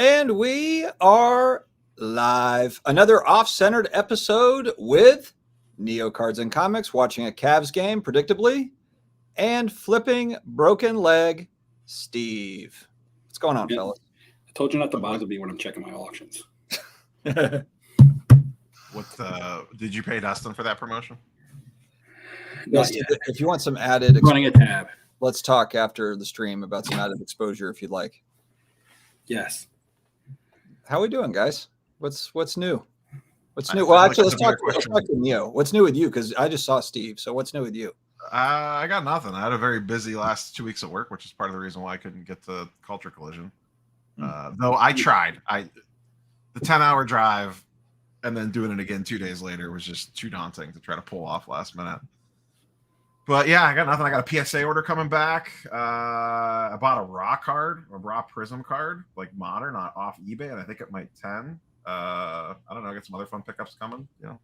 And we are live. Another off-centered episode with Neo Cards and Comics, watching a Cavs game, predictably, and flipping broken leg, Steve. What's going on, fellas? I told you not to bother me when I'm checking my auctions. Did you pay Dustin for that promotion? Yes, if you want some added running a tab, let's talk after the stream about some added exposure if you'd like. Yes. How we doing, guys? What's new? What's new? Well, actually, let's talk to Neo. What's new with you? Because I just saw Steve. So what's new with you? I got nothing. I had a very busy last 2 weeks at work, which is part of the reason why I couldn't get to Culture Collision. Though I tried. The 10-hour drive and then doing it again 2 days later was just too daunting to try to pull off last minute. But yeah, I got nothing. I got a PSA order coming back. I bought a raw prism card, like modern, not off eBay, and I think it might 10. I don't know. I got some other fun pickups coming. You know,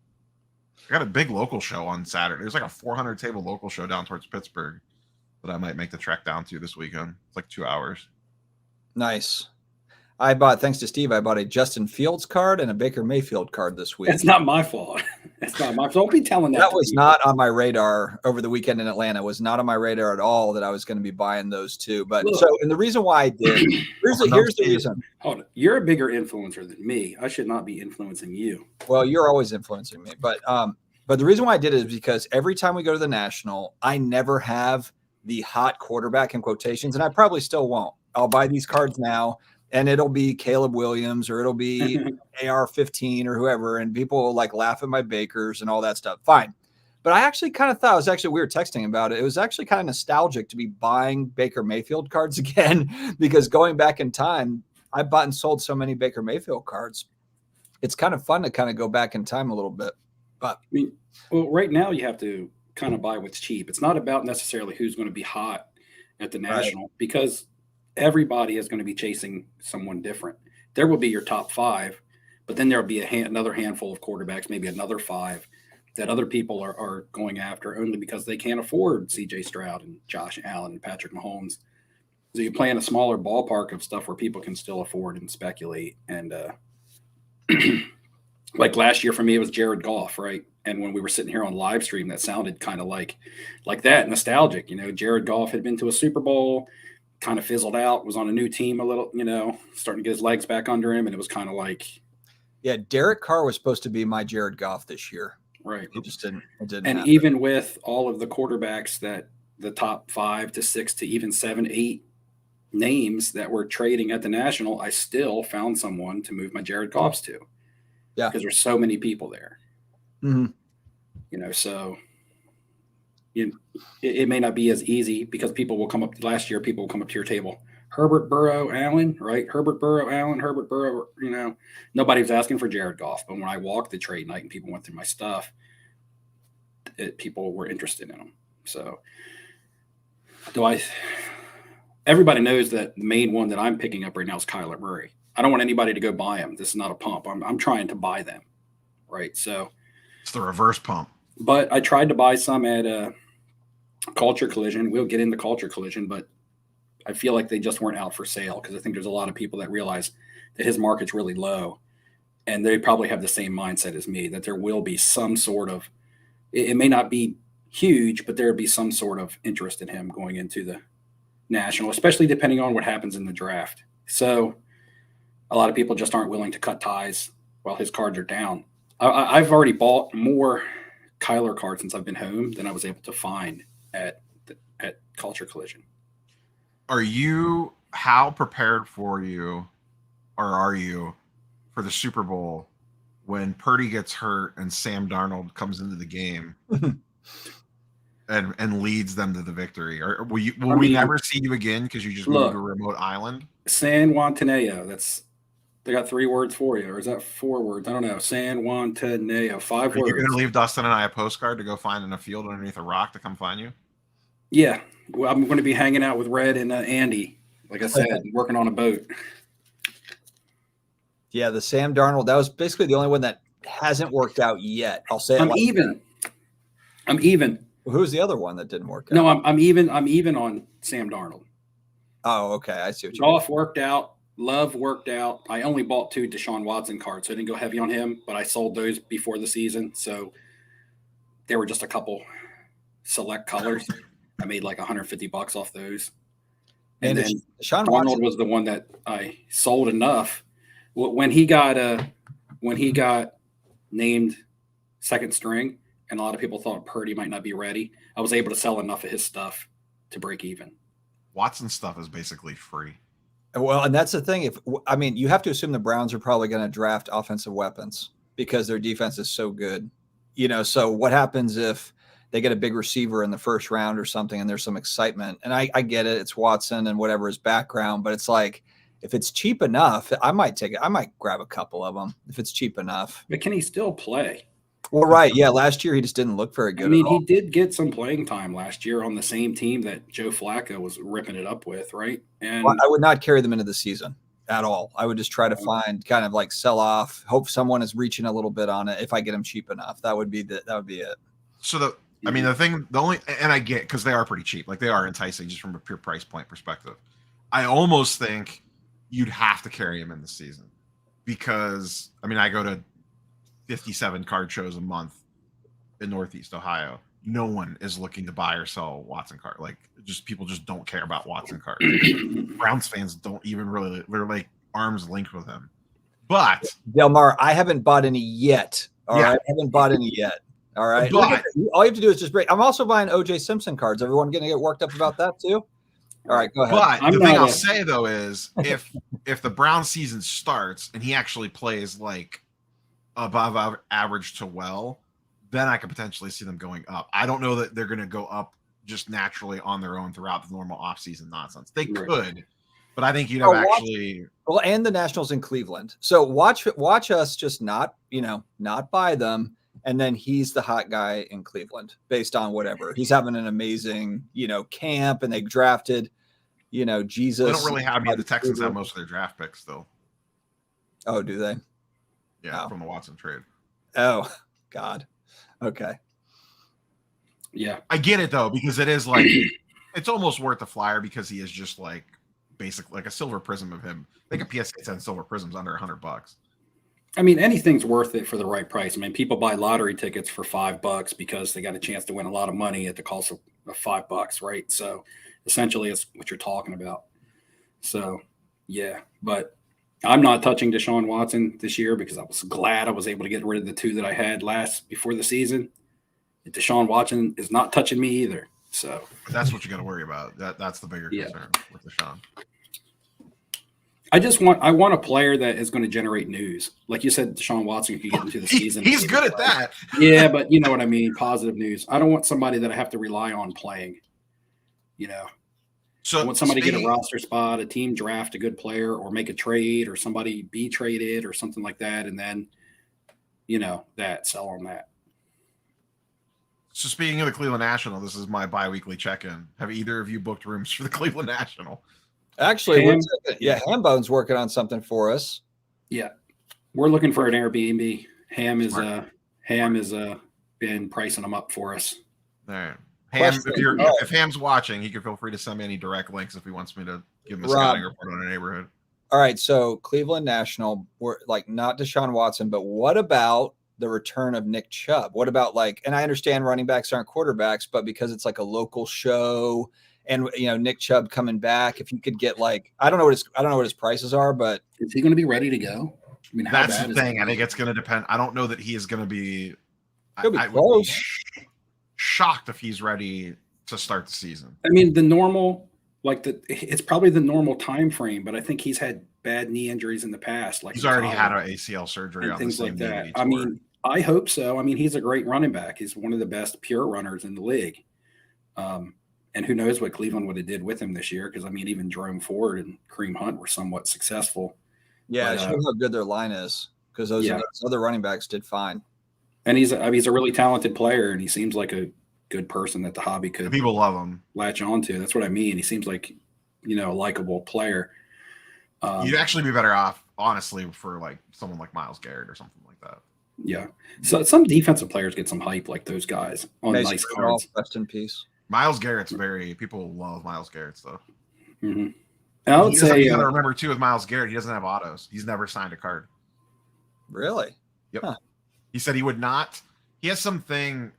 I got a big local show on Saturday. There's like a 400 table local show down towards Pittsburgh that I might make the trek down to this weekend. It's like 2 hours. Nice. Thanks to Steve, I bought a Justin Fields card and a Baker Mayfield card this week. It's not my fault. It's not my fault. Don't be telling that. That was not on my radar over the weekend in Atlanta. It was not on my radar at all that I was going to be buying those two. But and the reason why I did, here's the reason. Hold on. You're a bigger influencer than me. I should not be influencing you. Well, you're always influencing me. But the reason why I did it is because every time we go to the National, I never have the hot quarterback in quotations, and I probably still won't. I'll buy these cards now. And it'll be Caleb Williams or it'll be AR-15 or whoever. And people will like laugh at my Bakers and all that stuff. Fine. But I actually kind of thought we were texting about it. It was actually kind of nostalgic to be buying Baker Mayfield cards again, because going back in time, I bought and sold so many Baker Mayfield cards. It's kind of fun to kind of go back in time a little bit. But I mean, well, right now you have to kind of buy what's cheap. It's not about necessarily who's going to be hot at the National, because everybody is going to be chasing someone different. There will be your top five, but then there'll be another handful of quarterbacks, maybe another five that other people are going after only because they can't afford CJ Stroud and Josh Allen and Patrick Mahomes. So you play in a smaller ballpark of stuff where people can still afford and speculate. And like last year for me, it was Jared Goff, right? And when we were sitting here on live stream, that sounded kind of like that, nostalgic. You know, Jared Goff had been to a Super Bowl, kind of fizzled out, was on a new team a little, starting to get his legs back under him. And it was kind of like. Yeah, Derek Carr was supposed to be my Jared Goff this year. Right. It just didn't. It didn't and happen. Even with all of the quarterbacks that the top 5 to 6 to even 7, 8 names that were trading at the National, I still found someone to move my Jared Goffs to. Yeah. Because there's so many people there. Mm-hmm. So it may not be as easy because people will come up to your table. Herbert, Burrow, Allen, right? Herbert, Burrow, Allen, Herbert, Burrow, nobody was asking for Jared Goff. But when I walked the trade night and people went through my stuff, people were interested in them. So everybody knows that the main one that I'm picking up right now is Kyler Murray. I don't want anybody to go buy him. This is not a pump. I'm trying to buy them, right? So it's the reverse pump. But I tried to buy some at Culture Collision. We'll get into Culture Collision, but I feel like they just weren't out for sale because I think there's a lot of people that realize that his market's really low, and they probably have the same mindset as me, that there will be some sort of – it may not be huge, but there will be some sort of interest in him going into the National, especially depending on what happens in the draft. So a lot of people just aren't willing to cut ties while his cards are down. I've already bought more Kyler cards since I've been home than I was able to find at Culture Collision. How prepared are you for the Super Bowl when Purdy gets hurt and Sam Darnold comes into the game and leads them to the victory? Or will we never see you again because you just moved to a remote island? San Juantaneo. They got 3 words for you, or is that 4 words? I don't know. San Juantaneo, 5 words. You're going to leave Dustin and I a postcard to go find in a field underneath a rock to come find you? Yeah. Well, I'm going to be hanging out with Red and Andy, like I said, working on a boat. Yeah, the Sam Darnold, that was basically the only one that hasn't worked out yet. I'll say I'm even. Well, who's the other one that didn't work out? No, I'm even on Sam Darnold. Oh, okay. I see what you mean. Goff worked out. Love worked out. I only bought 2 Deshaun Watson cards, so I didn't go heavy on him, but I sold those before the season. So there were just a couple select colors. I made like $150 off those. And then Deshaun Arnold Watson was the one that I sold enough. When he got named second string, and a lot of people thought Purdy might not be ready, I was able to sell enough of his stuff to break even. Watson's stuff is basically free. Well, and that's the thing. You have to assume the Browns are probably going to draft offensive weapons because their defense is so good. So what happens if they get a big receiver in the first round or something and there's some excitement? And I get it. It's Watson and whatever his background, but it's like, if it's cheap enough, I might take it. I might grab a couple of them if it's cheap enough. But can he still play? Well, right. Yeah. Last year, he just didn't look very good. He did get some playing time last year on the same team that Joe Flacco was ripping it up with, right? And I would not carry them into the season at all. I would just try to find kind of like sell off, hope someone is reaching a little bit on it. If I get them cheap enough, that would be it. So the only, and I get, because they are pretty cheap, like they are enticing just from a pure price point perspective. I almost think you'd have to carry him in the season because I go to 57 card shows a month in Northeast Ohio. No one is looking to buy or sell Watson card. Like people just don't care about Watson cards. Browns fans don't even really, they're like arms linked with him. But Delmar, I haven't bought any yet. All right. I haven't bought any yet. All right. But all you have to do is just break. I'm also buying OJ Simpson cards. Everyone going to get worked up about that too? All right, go ahead. But the thing I'll say though is if the Brown season starts and he actually plays like above average to well, then I could potentially see them going up. I don't know that they're going to go up just naturally on their own throughout the normal offseason nonsense. They could, but I think you'd have and the Nationals in Cleveland. So watch us just not buy them. And then he's the hot guy in Cleveland based on whatever. He's having an amazing, camp, and they drafted, Jesus. They don't really have the Texans have most of their draft picks still. Oh, do they? Yeah, from the Watson trade. Oh, God. Okay. Yeah. I get it though, because it is like it's almost worth the flyer because he is just like basically like a silver prism of him. I think a PSA 10 silver prism's under $100. Anything's worth it for the right price. People buy lottery tickets for $5 because they got a chance to win a lot of money at the cost of $5, right? So essentially it's what you're talking about. So yeah, but I'm not touching Deshaun Watson this year because I was glad I was able to get rid of the 2 that I had before the season. Deshaun Watson is not touching me either. So that's what you got to worry about. That's the bigger concern with Deshaun. I want a player that is going to generate news. Like you said, Deshaun Watson could get into the season. He's good at that. Yeah, but you know what I mean? Positive news. I don't want somebody that I have to rely on playing. So I want somebody to get a roster spot, a team draft a good player, or make a trade, or somebody be traded, or something like that, and then, sell on that. So speaking of the Cleveland National, this is my bi-weekly check-in. Have either of you booked rooms for the Cleveland National? Actually, Hambone's working on something for us. Yeah, we're looking for an Airbnb. Ham is been pricing them up for us. All right. Ham, if Ham's watching, he can feel free to send me any direct links if he wants me to give him a scouting report on a neighborhood. All right, so Cleveland National, we're like not Deshaun Watson, but what about the return of Nick Chubb? What about and I understand running backs aren't quarterbacks, but because it's like a local show and Nick Chubb coming back, if you could get I don't know what his prices are, but is he going to be ready to go? That's the thing. I think it's going to depend. I don't know that he is going to be. I would be shocked if he's ready to start the season. The normal, it's probably the normal time frame, but I think he's had bad knee injuries in the past. He's already had an ACL surgery and on things the same like that. I hope so. He's a great running back. He's one of the best pure runners in the league. And who knows what Cleveland would have did with him this year? Because even Jerome Ford and Kareem Hunt were somewhat successful. Yeah, it shows how good their line is because those other running backs did fine. And he's a really talented player, and he seems like a good person that the hobby could people love him latch on to. That's what I mean. He seems like a likable player. You'd actually be better off, honestly, for someone like Myles Garrett or something like that. Yeah. So some defensive players get some hype like those guys on nice cards. Rest in peace. Myles Garrett's people love Myles Garrett stuff. Mm-hmm. I would say you got to remember too with Myles Garrett, he doesn't have autos. He's never signed a card. Really? Yep. Huh. He said he would not. He has something.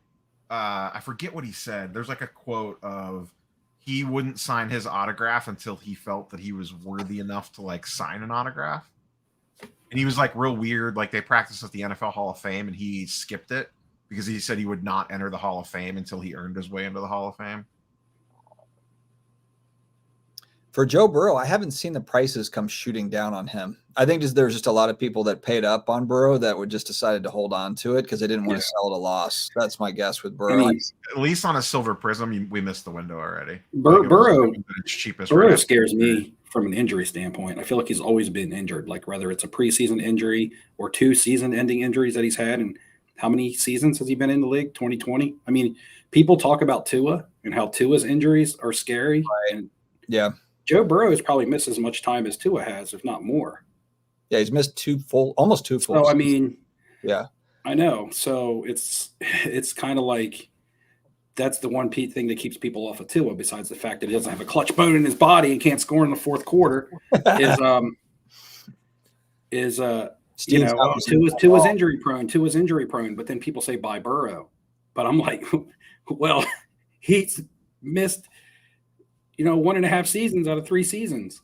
I forget what he said. There's like a quote of he wouldn't sign his autograph until he felt that he was worthy enough to like sign an autograph. And he was like real weird. Like they practiced at the NFL Hall of Fame and he skipped it because he said he would not enter the Hall of Fame until he earned his way into the Hall of Fame. For Joe Burrow, I haven't seen the prices come shooting down on him. I think there's just a lot of people that paid up on Burrow that would just decided to hold on to it because they didn't want to sell at a loss. That's my guess with Burrow. I mean, at least on a silver prism, we missed the window already. Burrow right scares me from an injury standpoint. I feel like he's always been injured, like whether it's a preseason injury or 2 season-ending injuries that he's had. And how many seasons has he been in the league? 2020. I mean, people talk about Tua and how Tua's injuries are scary. Right. And yeah. Joe Burrow has probably missed as much time as Tua has, if not more. Yeah, he's missed almost two full. So, I mean, yeah, I know. So it's kind of like that's the one thing that keeps people off of Tua, besides the fact that he doesn't have a clutch bone in his body and can't score in the fourth quarter, Tua's injury prone. Tua's injury prone. But then people say bye Burrow, but I'm like, well, he's missed 1.5 seasons out of 3 seasons.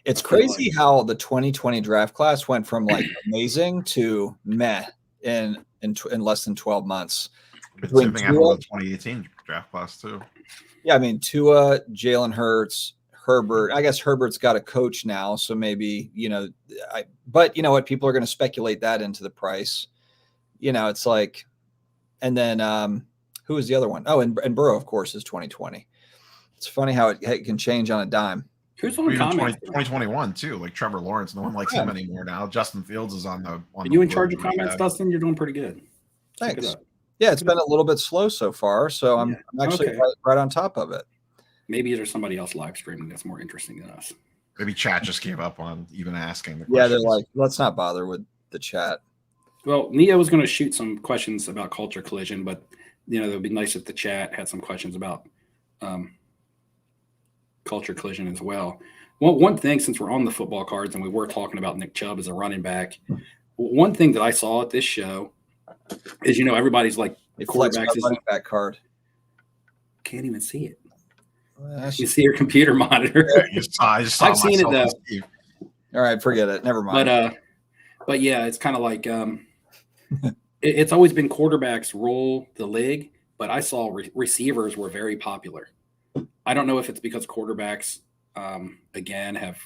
It's crazy how the 2020 draft class went from like amazing to meh in less than 12 months. Same thing happened with the 2018 draft class too. Yeah, I mean Tua, Jalen Hurts, Herbert. I guess Herbert's got a coach now, so maybe but you know what? People are going to speculate that into the price. It's like, and then who was the other one? Oh, and Burrow, of course, is 2020. It's funny how it can change on a dime. Who's on comments? 2021 too, like Trevor Lawrence. No one likes him anymore now. Justin Fields is on the. Are you in charge of comments, Dustin? You're doing pretty good. Thanks. Yeah, it's been a little bit slow so far, so I'm actually right on top of it. Maybe there's somebody else live streaming that's more interesting than us. Maybe chat just gave up on even asking the questions. Yeah, they're like, let's not bother with the chat. Well, Neo was going to shoot some questions about Culture Collision, but it would be nice if the chat had some questions about Culture Collision as well. One thing, since we're on the football cards and we were talking about Nick Chubb as a running back, one thing that I saw at this show is, everybody's like, quarterbacks is running back card. Can't even see it. You see your computer monitor. Yeah, I've seen it though. All right, forget it. Never mind. But yeah, it's kind of like it's always been quarterbacks rule the league, but I saw receivers were very popular. I don't know if it's because quarterbacks, again, have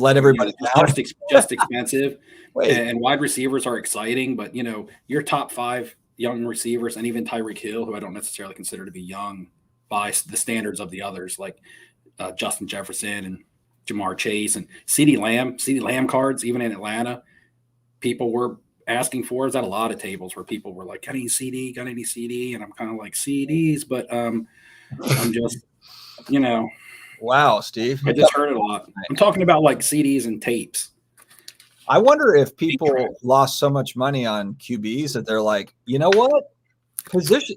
let everybody down. Just expensive, and wide receivers are exciting. But your top 5 young receivers, and even Tyreek Hill, who I don't necessarily consider to be young by the standards of the others, like Justin Jefferson and Jamar Chase and CeeDee Lamb cards, even in Atlanta, people were asking for. Is at a lot of tables where people were like, got any CD? And I'm kind of like, CDs, but I'm just. Wow, Steve. I just heard it a lot. I'm talking about like CDs and tapes. I wonder if people lost so much money on QBs that they're like, you know what?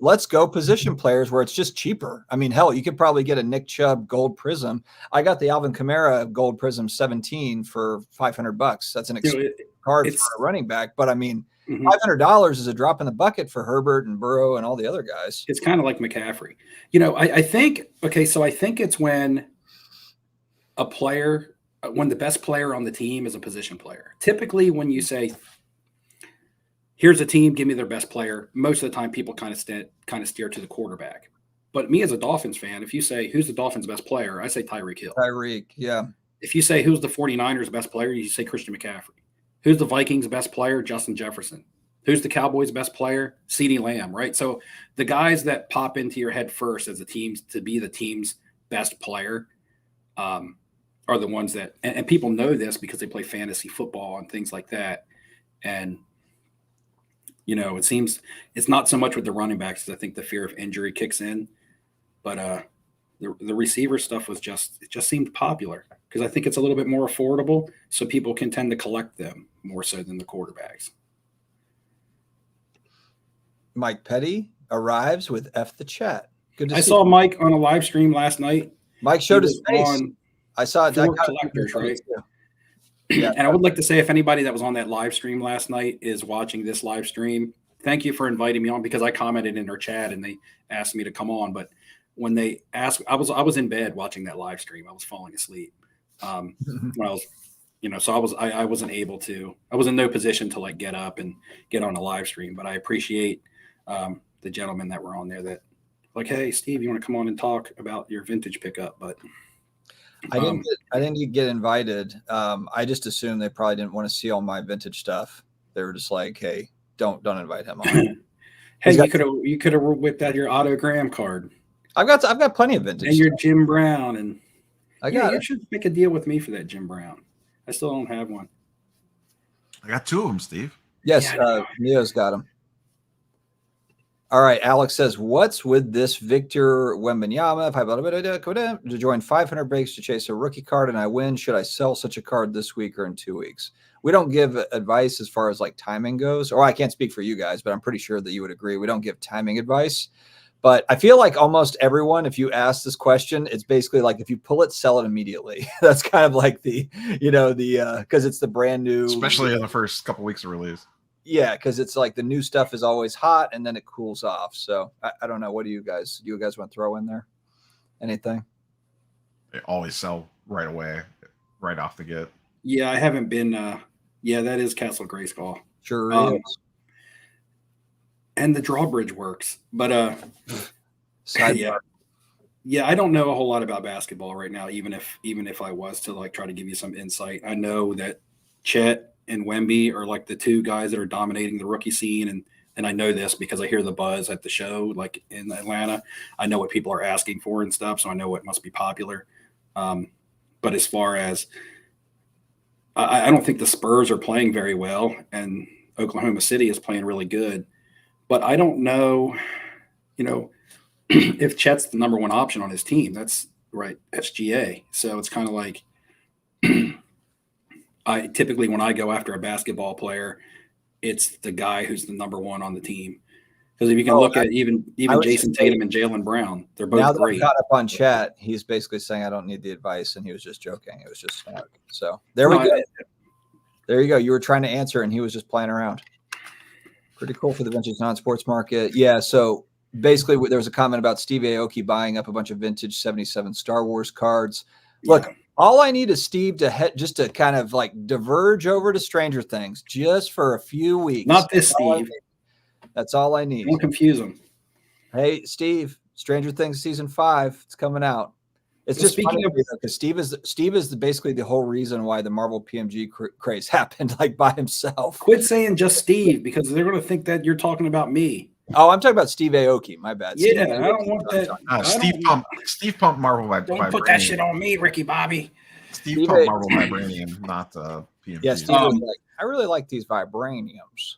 Let's go position players where it's just cheaper. I mean, hell, you could probably get a Nick Chubb gold prism. I got the Alvin Kamara gold prism 17 for $500. That's an expensive card for a running back. But I mean, $500 is a drop in the bucket for Herbert and Burrow and all the other guys. It's kind of like McCaffrey. I think it's when when the best player on the team is a position player. Typically, when you say, here's a team, give me their best player, most of the time people kind of steer to the quarterback. But me as a Dolphins fan, if you say, who's the Dolphins' best player, I say Tyreek Hill. Tyreek, yeah. If you say, who's the 49ers' best player, you say Christian McCaffrey. Who's the Vikings' best player? Justin Jefferson. Who's the Cowboys' best player? CeeDee Lamb, right? So the guys that pop into your head first as to be the team's best player are the ones that – and people know this because they play fantasy football and things like that. And, it seems it's not so much with the running backs. I think the fear of injury kicks in. But the receiver stuff it just seemed popular because I think it's a little bit more affordable, so people can tend to collect them more so than the quarterbacks. Mike Petty arrives with F the chat. Good to see I saw Mike on a live stream last night. Mike showed his face. I saw for collectors, right? Yeah. And I would like to say, if anybody that was on that live stream last night is watching this live stream, thank you for inviting me on, because I commented in their chat and they asked me to come on. But when they asked, I was in bed watching that live stream. I was falling asleep. When I was, so I wasn't able to, I was in no position to like get up and get on a live stream, but I appreciate the gentlemen that were on there that like, hey, Steve, you want to come on and talk about your vintage pickup? But I didn't get invited. I just assumed they probably didn't want to see all my vintage stuff. They were just like, hey, don't invite him on. Hey, you could have whipped out your autogram card. I've got plenty of vintage and your Jim Brown, and you should make a deal with me for that Jim Brown. I still don't have one. I got 2 of them, Steve. Yes, Neo's got them. All right, Alex says, what's with this Victor Wembanyama? If I to join 500 breaks to chase a rookie card and I win, should I sell such a card this week or in 2 weeks? We don't give advice as far as like timing goes, or I can't speak for you guys, but I'm pretty sure that you would agree. We don't give timing advice. But I feel like almost everyone, if you ask this question, it's basically like if you pull it, sell it immediately. That's kind of like because it's the brand new, especially in the first couple weeks of release. Yeah, because it's like the new stuff is always hot and then it cools off. So I don't know. What do you guys want to throw in there? Anything? They always sell right away, right off the get. Yeah, I haven't been. That is Castle Grayskull. Sure is. And the drawbridge works, but Sidebar. Yeah, I don't know a whole lot about basketball right now. Even if I was to like try to give you some insight, I know that Chet and Wemby are like the 2 guys that are dominating the rookie scene, and I know this because I hear the buzz at the show, like in Atlanta. I know what people are asking for and stuff, so I know what must be popular. But as far as I don't think the Spurs are playing very well, and Oklahoma City is playing really good. But I don't know, if Chet's the number 1 option on his team. That's right, SGA. So it's kind of like I typically, when I go after a basketball player, it's the guy who's the number 1 on the team. Because if you can look at even Jason Tatum and Jaylen Brown, they're both now great. Now that I've got up on chat, he's basically saying I don't need the advice, and he was just joking. It was just snark. So there we go. There you go. You were trying to answer, and he was just playing around. Pretty cool for the vintage non-sports market. Yeah, so basically there was a comment about Steve Aoki buying up a bunch of vintage 77 Star Wars cards. Look, all I need is Steve just to kind of like diverge over to Stranger Things just for a few weeks. Not this Steve. That's all I need. Don't confuse him. Hey, Steve, Stranger Things season 5, it's coming out. It's just funny because Steve is basically the whole reason why the Marvel PMG craze happened, like by himself. Quit saying just Steve, because they're going to think that you're talking about me. Oh, I'm talking about Steve Aoki. My bad. Yeah, I don't want that. Steve pumped Marvel by Don't put that shit on me, Ricky Bobby. Steve pumped Marvel Vibranium, not PMG. Yeah, Steve was like, I really like these Vibraniums.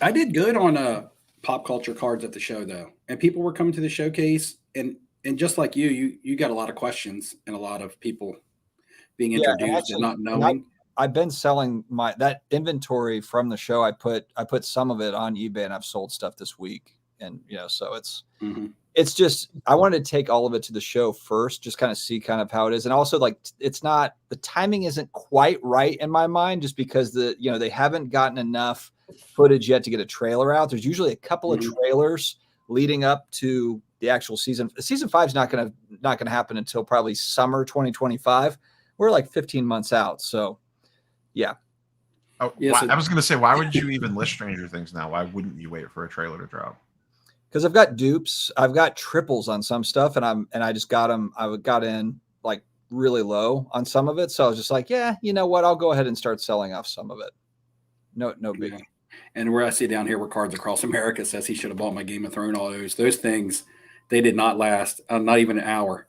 I did good on pop culture cards at the show, though, and people were coming to the showcase, and just like you got a lot of questions and a lot of people being introduced and not knowing. I've been selling that inventory from the show. I put some of it on eBay, and I've sold stuff this week. And so it's just I wanted to take all of it to the show first, just kind of see kind of how it is, and also like it's not the timing isn't quite right in my mind, just because they haven't gotten enough footage yet to get a trailer out. There's usually a couple of trailers leading up to the actual season. Season 5 is not going to happen until probably summer 2025. We're like 15 months out. So yeah. I was going to say, why would you even list Stranger Things now? Why wouldn't you wait for a trailer to drop? Because I've got dupes, I've got triples on some stuff, and I just got them. I got in like really low on some of it. So I was just like, yeah, you know what? I'll go ahead and start selling off some of it. No biggie. Yeah. And where I see down here where Cards Across America says he should have bought my Game of Thrones autos. Those things, they did not last not even an hour.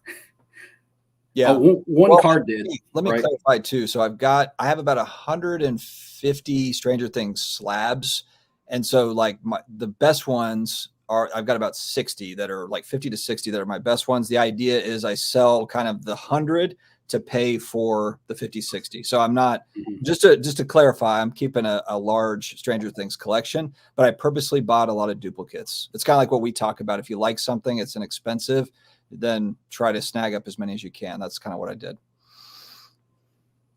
Yeah, one card did. Let me clarify too. So I have about 150 Stranger Things slabs, and so like the best ones are I've got about 60 that are like 50 to 60 that are my best ones. The idea is I sell kind of the 100 to pay for the 50, 60. So I'm not just to clarify, I'm keeping a large Stranger Things collection, but I purposely bought a lot of duplicates. It's kind of like what we talk about. If you like something, it's inexpensive, then try to snag up as many as you can. That's kind of what I did.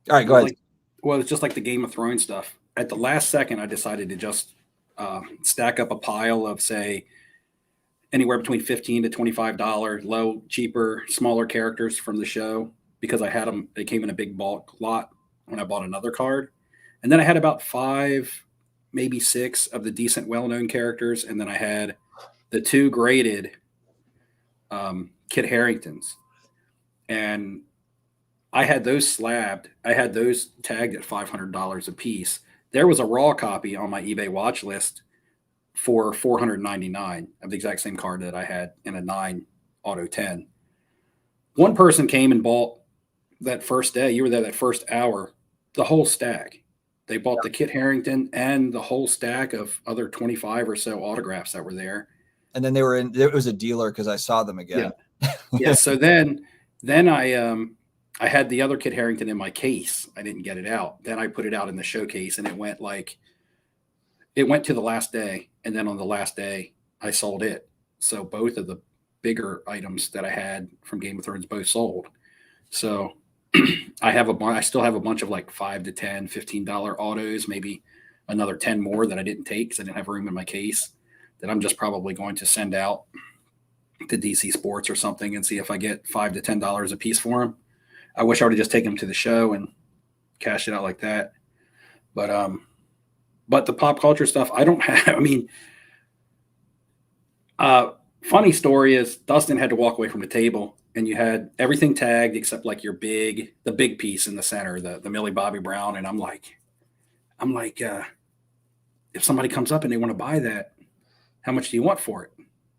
All right, go ahead. Well, it's just like the Game of Thrones stuff. At the last second, I decided to just stack up a pile of, say, anywhere between $15 to $25 low, cheaper, smaller characters from the show, because I had them. They came in a big bulk lot when I bought another card. And then I had about 5, maybe 6 of the decent, well-known characters. And then I had the 2 graded Kit Haringtons. And I had those slabbed. I had those tagged at $500 a piece. There was a raw copy on my eBay watch list for $499 of the exact same card that I had in a 9 auto 10. One person came and bought that first day. You were there that first hour, the whole stack. They bought the Kit Harington and the whole stack of other 25 or so autographs that were there. And then it was a dealer because I saw them again. Yeah. So then I had the other Kit Harington in my case. I didn't get it out. Then I put it out in the showcase, and it went to the last day. And then on the last day, I sold it. So both of the bigger items that I had from Game of Thrones both sold. So I still have a bunch of like $5 to $10, $15 autos, maybe another 10 more that I didn't take because I didn't have room in my case, that I'm just probably going to send out to DC Sports or something and see if I get $5 to $10 a piece for them. I wish I would have just taken them to the show and cashed it out like that. But the pop culture stuff, I don't have. I mean, funny story is Dustin had to walk away from the table, and you had everything tagged except like the big piece in the center, the Millie Bobby Brown. And I'm like, if somebody comes up and they want to buy that, how much do you want for it?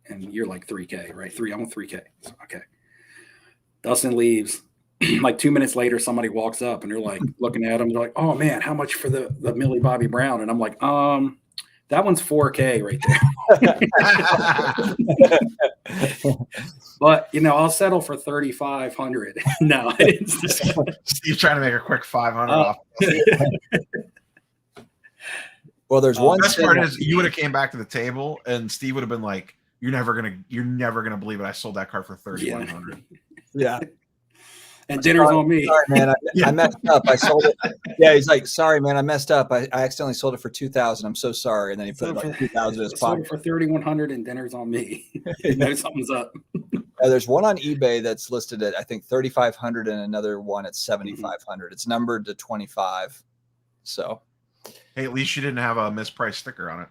And you're like $3K, right? I want $3K. So, okay. Dustin leaves. Like 2 minutes later, somebody walks up and they're like looking at him. They're like, "Oh man, how much for the Millie Bobby Brown?" And I'm like, that one's $4K right there. But I'll settle for $3,500. No, it's just Steve's trying to make a quick 500 off. Well, there's one. The best part is you would have came back to the table and Steve would have been like, "You're never gonna believe it. I sold that card for $3,100." Yeah. And dinner's on me. Sorry, man. I messed up. I sold it. Yeah, he's like, "Sorry, man, I messed up. I accidentally sold it for $2,000. I'm so sorry." And then he put like $2,000 in his pocket. Sold it for $3,100, and dinner's on me. Something's up. There's one on eBay that's listed at I think $3,500, and another one at $7,500. It's numbered to 25. So, hey, at least you didn't have a mispriced sticker on it.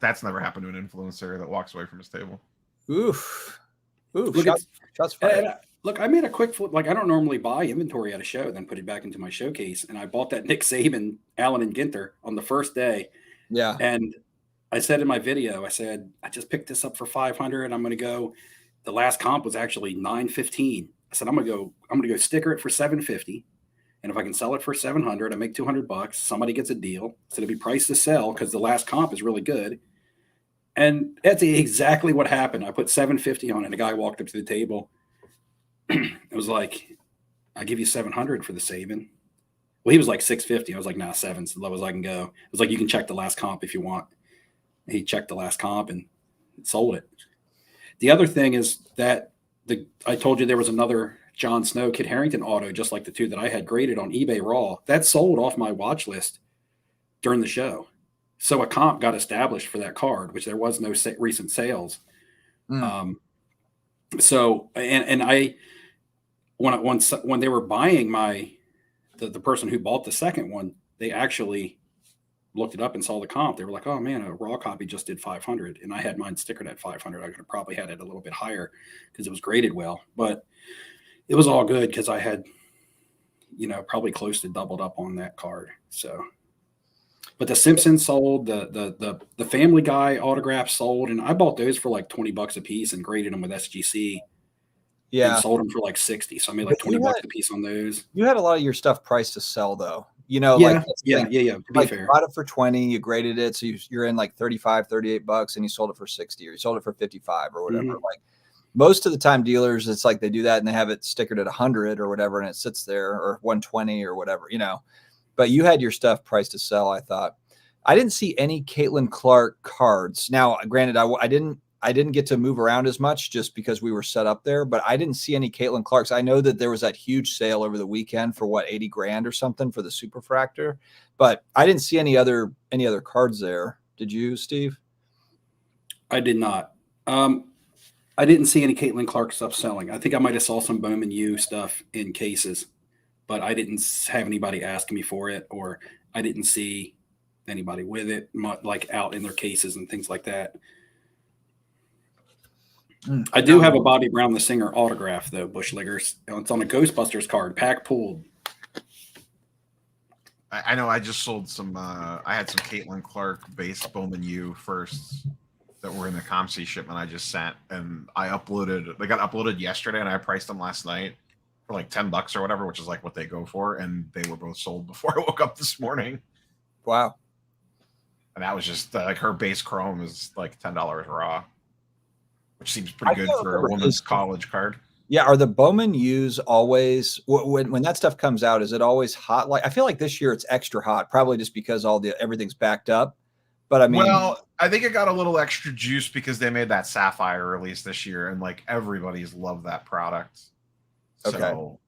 That's never happened to an influencer that walks away from his table. Oof. Shots fired. Look, I made a quick flip. Like, I don't normally buy inventory at a show, then put it back into my showcase. And I bought that Nick Saban, Allen, and Ginter on the first day. Yeah. And I said in my video, I said, I just picked this up for $500. I'm going to go. The last comp was actually $915. I said, I'm going to go sticker it for $750. And if I can sell it for $700, I make $200. Somebody gets a deal. So it'll be priced to sell because the last comp is really good. And that's exactly what happened. I put $750 on it. And a guy walked up to the table. It was like, "I'll give you $700 for the Saban." Well, he was like $650. I was like, "Nah, $7's the lowest I can go." It was like, "You can check the last comp if you want." And he checked the last comp and sold it. The other thing is that I told you there was another Jon Snow Kit Harington auto, just like the 2 that I had graded on eBay Raw. That sold off my watch list during the show. So a comp got established for that card, which there was no recent sales. So, and I, when they were buying the person who bought the second one, they actually looked it up and saw the comp. They were like, "Oh man, a raw copy just did 500." And I had mine stickered at 500. I could have probably had it a little bit higher because it was graded well, but it was all good because I had, probably close to doubled up on that card. So, but the Simpsons sold, the Family Guy autographs sold, and I bought those for like $20 a piece and graded them with SGC. Yeah, and sold them for like 60. So I made like $20 a piece on those. You had a lot of your stuff priced to sell, though. Yeah. To be fair, you bought it for 20, you graded it, so you're in like $35, $38, and you sold it for 60, or you sold it for 55, or whatever. Like most of the time, dealers, it's like they do that and they have it stickered at 100 or whatever, and it sits there, or 120 or whatever, But you had your stuff priced to sell. I thought I didn't see any Caitlin Clark cards. Now, granted, I didn't get to move around as much just because we were set up there, but I didn't see any Caitlin Clarks. I know that there was that huge sale over the weekend for what, 80 grand or something for the Superfractor, but I didn't see any other cards there. Did you, Steve? I did not. I didn't see any Caitlin Clark stuff selling. I think I might have saw some Bowman U stuff in cases, but I didn't have anybody asking me for it, or I didn't see anybody with it, like out in their cases and things like that. I do have a Bobby Brown the Singer autograph, though, Bushliggers. It's on a Ghostbusters card, pack pooled. I know I just sold some, I had some Caitlin Clark base Bowman U firsts that were in the COMC shipment I just sent, and they got uploaded yesterday, and I priced them last night for like $10 or whatever, which is like what they go for, and they were both sold before I woke up this morning. Wow. And that was just like her base chrome is like $10 raw, which seems pretty good for a woman's college card. Yeah, are the Bowman U's always, when that stuff comes out, is it always hot? Like, I feel like this year it's extra hot, probably just because everything's backed up. But I mean, well, I think it got a little extra juice because they made that Sapphire release this year, and like everybody's loved that product. Okay. So,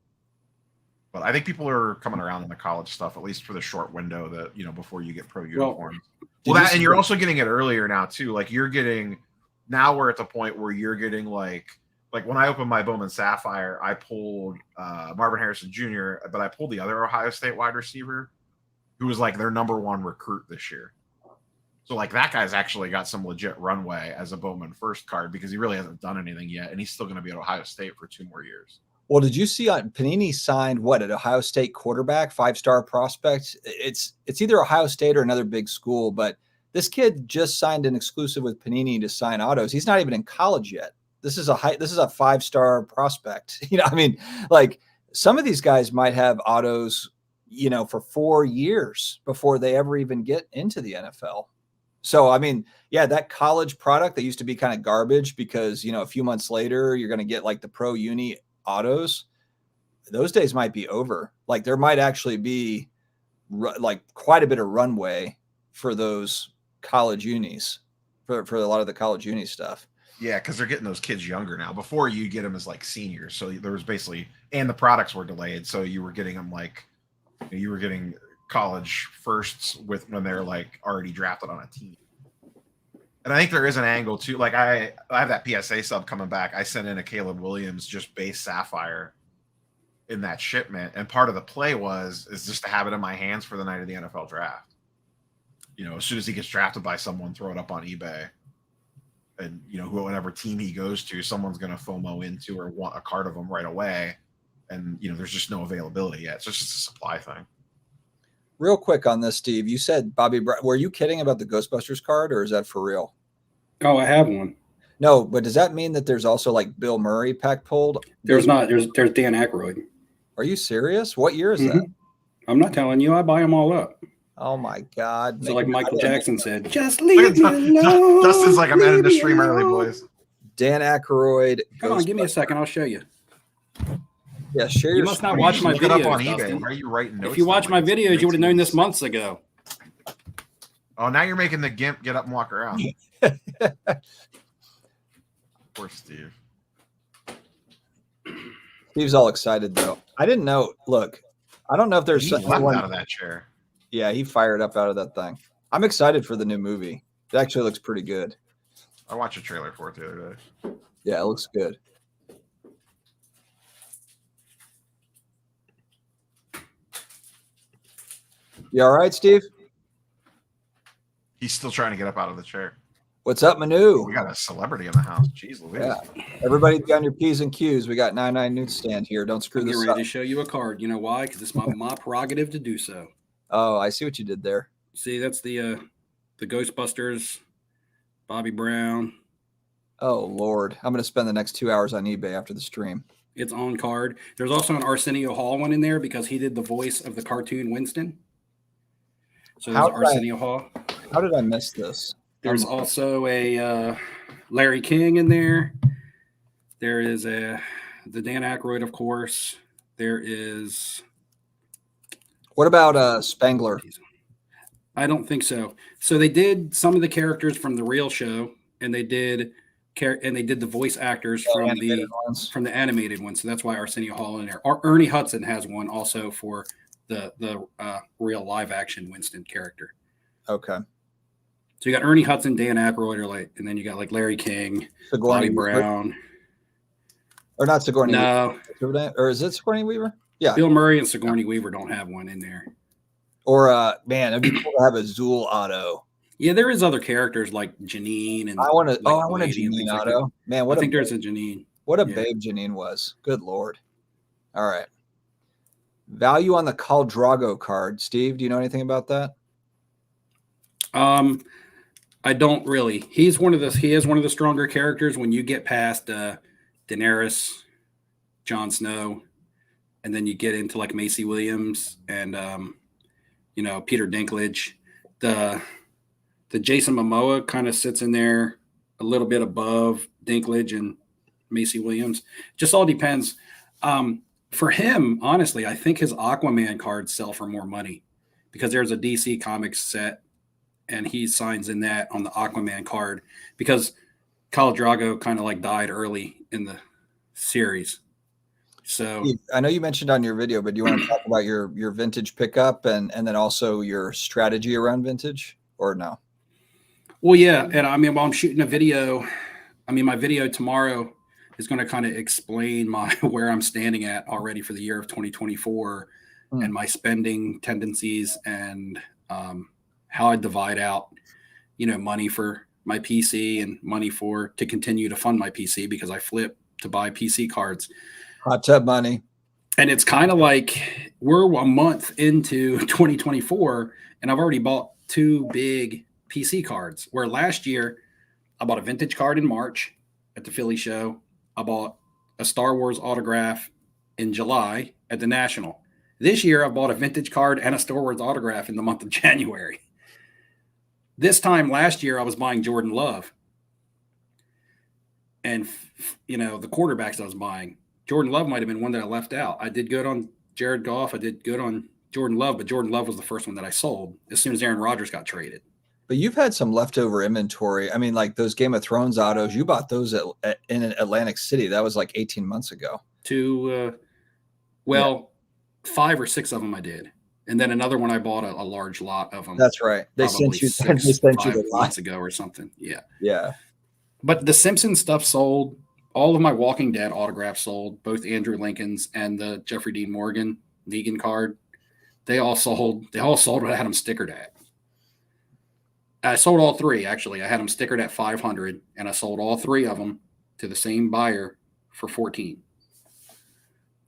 but I think people are coming around on the college stuff, at least for the short window that, before you get pro uniforms. And you're also getting it earlier now too. Like now we're at the point where you're getting like when I opened my Bowman Sapphire, I pulled Marvin Harrison Jr., but I pulled the other Ohio State wide receiver who was like their #1 recruit this year. So like that guy's actually got some legit runway as a Bowman first card because he really hasn't done anything yet, and he's still going to be at Ohio State for 2 more years. Well, did you see Panini signed an Ohio State quarterback, 5-star prospect? It's either Ohio State or another big school, but this kid just signed an exclusive with Panini to sign autos. He's not even in college yet. This is a 5-star prospect. I mean, like some of these guys might have autos, for 4 years before they ever even get into the NFL. So, I mean, yeah, that college product that used to be kind of garbage because, a few months later, you're going to get like the pro uni autos. Those days might be over. Like there might actually be like quite a bit of runway for those college unis, for a lot of the college uni stuff. Yeah, because they're getting those kids younger now. Before you get them as like seniors. So there was basically, and the products were delayed. So you were getting them like, you were getting college firsts when they're like already drafted on a team. And I think there is an angle too. Like I have that PSA sub coming back. I sent in a Caleb Williams just base Sapphire in that shipment, and part of the play is just to have it in my hands for the night of the NFL draft. As soon as he gets drafted by someone, throw it up on eBay, and whatever team he goes to, someone's going to FOMO into or want a card of him right away, and there's just no availability yet. So it's just a supply thing. Real quick on this, Steve, you said Bobby Brown. Were you kidding about the Ghostbusters card, or is that for real? Oh, I have one. No, but does that mean that there's also like Bill Murray pack pulled? There's not. There's Dan Aykroyd. Are you serious? What year is that? I'm not telling you. I buy them all up. Oh my God! So like Michael Jackson said, just leave me alone. Dustin's like, I'm ending the stream early, boys. Dan Aykroyd. Come on, give me a second. I'll show you. Yeah, share. You must not watch my videos. On eBay. Why are you writing notes? If you watch my videos, you would have known this months ago. Oh, now you're making the gimp get up and walk around. Poor Steve. Steve's all excited though. I didn't know. Look, I don't know if there's He leapt out of that chair. Yeah, he fired up out of that thing. I'm excited for the new movie. It actually looks pretty good. I watched a trailer for it the other day. Yeah, it looks good. You all right, Steve? He's still trying to get up out of the chair. What's up, Manu? We got a celebrity in the house. Jeez Louise. Yeah. Everybody be on your P's and Q's. We got 99 newsstand here. Don't screw I'm this ready up. to show you a card. You know why? Because it's my prerogative to do so. Oh, I see what you did there. See, that's the Ghostbusters, Bobby Brown. Oh, Lord. I'm going to spend the next 2 hours on eBay after the stream. It's on card. There's also an Arsenio Hall one in there because he did the voice of the cartoon Winston. So there's Arsenio Hall. How did I miss this? There's also a Larry King in there. There is the Dan Aykroyd, of course. There is. What about Spangler? I don't think so. So they did some of the characters from the real show, and they did and they did the voice actors from the animated one. So that's why Arsenio Hall in there. Ernie Hudson has one also for the real live action Winston character. Okay. So you got Ernie Hudson, Dan Aykroyd, and then you got like Larry King, Bobby Brown. Or not Sigourney No. Weaver. Or is it Sigourney Weaver? Yeah. Bill Murray and Sigourney Weaver don't have one in there. Or, man, it'd be cool to have a Zool Otto. Yeah, there is other characters like Janine. And I want a Janine Otto. Like man, I think there's a Janine. What a babe Janine was. Good Lord. All right. Value on the Khal Drogo card. Steve, do you know anything about that? I don't really. He is one of the stronger characters when you get past Daenerys, Jon Snow, and then you get into like Macy Williams and Peter Dinklage. The Jason Momoa kind of sits in there a little bit above Dinklage and Macy Williams. Just all depends. For him, honestly, I think his Aquaman cards sell for more money because there's a DC Comics set and he signs in that on the Aquaman card because Khal Drogo kind of like died early in the series. So I know you mentioned on your video, but do you want to talk about your vintage pickup and then also your strategy around vintage or no? Well, yeah. And I mean, while I'm shooting a video, my video tomorrow is going to kind of explain where I'm standing at already for the year of 2024 and my spending tendencies and how I divide out, money for my PC and money to continue to fund my PC because I flip to buy PC cards. Hot tub money. And it's kind of like we're a month into 2024 and I've already bought 2 big PC cards where last year I bought a vintage card in March at the Philly show. I bought a Star Wars autograph in July at the National. This year I bought a vintage card and a Star Wars autograph in the month of January. This time last year I was buying Jordan Love. And, the quarterbacks I was buying, Jordan Love might have been one that I left out. I did good on Jared Goff. I did good on Jordan Love, but Jordan Love was the first one that I sold as soon as Aaron Rodgers got traded. But you've had some leftover inventory. I mean, like those Game of Thrones autos, you bought those in Atlantic City. That was like 18 months ago. 5 or 6 of them I did. And then another one I bought a large lot of them. That's right. They sent you 5 months ago or something. Yeah. Yeah. But the Simpsons stuff sold. All of my Walking Dead autographs sold, both Andrew Lincoln's and the Jeffrey Dean Morgan Negan card. They all sold what I had them stickered at. I sold all 3, actually. I had them stickered at $500, and I sold all 3 of them to the same buyer for $14,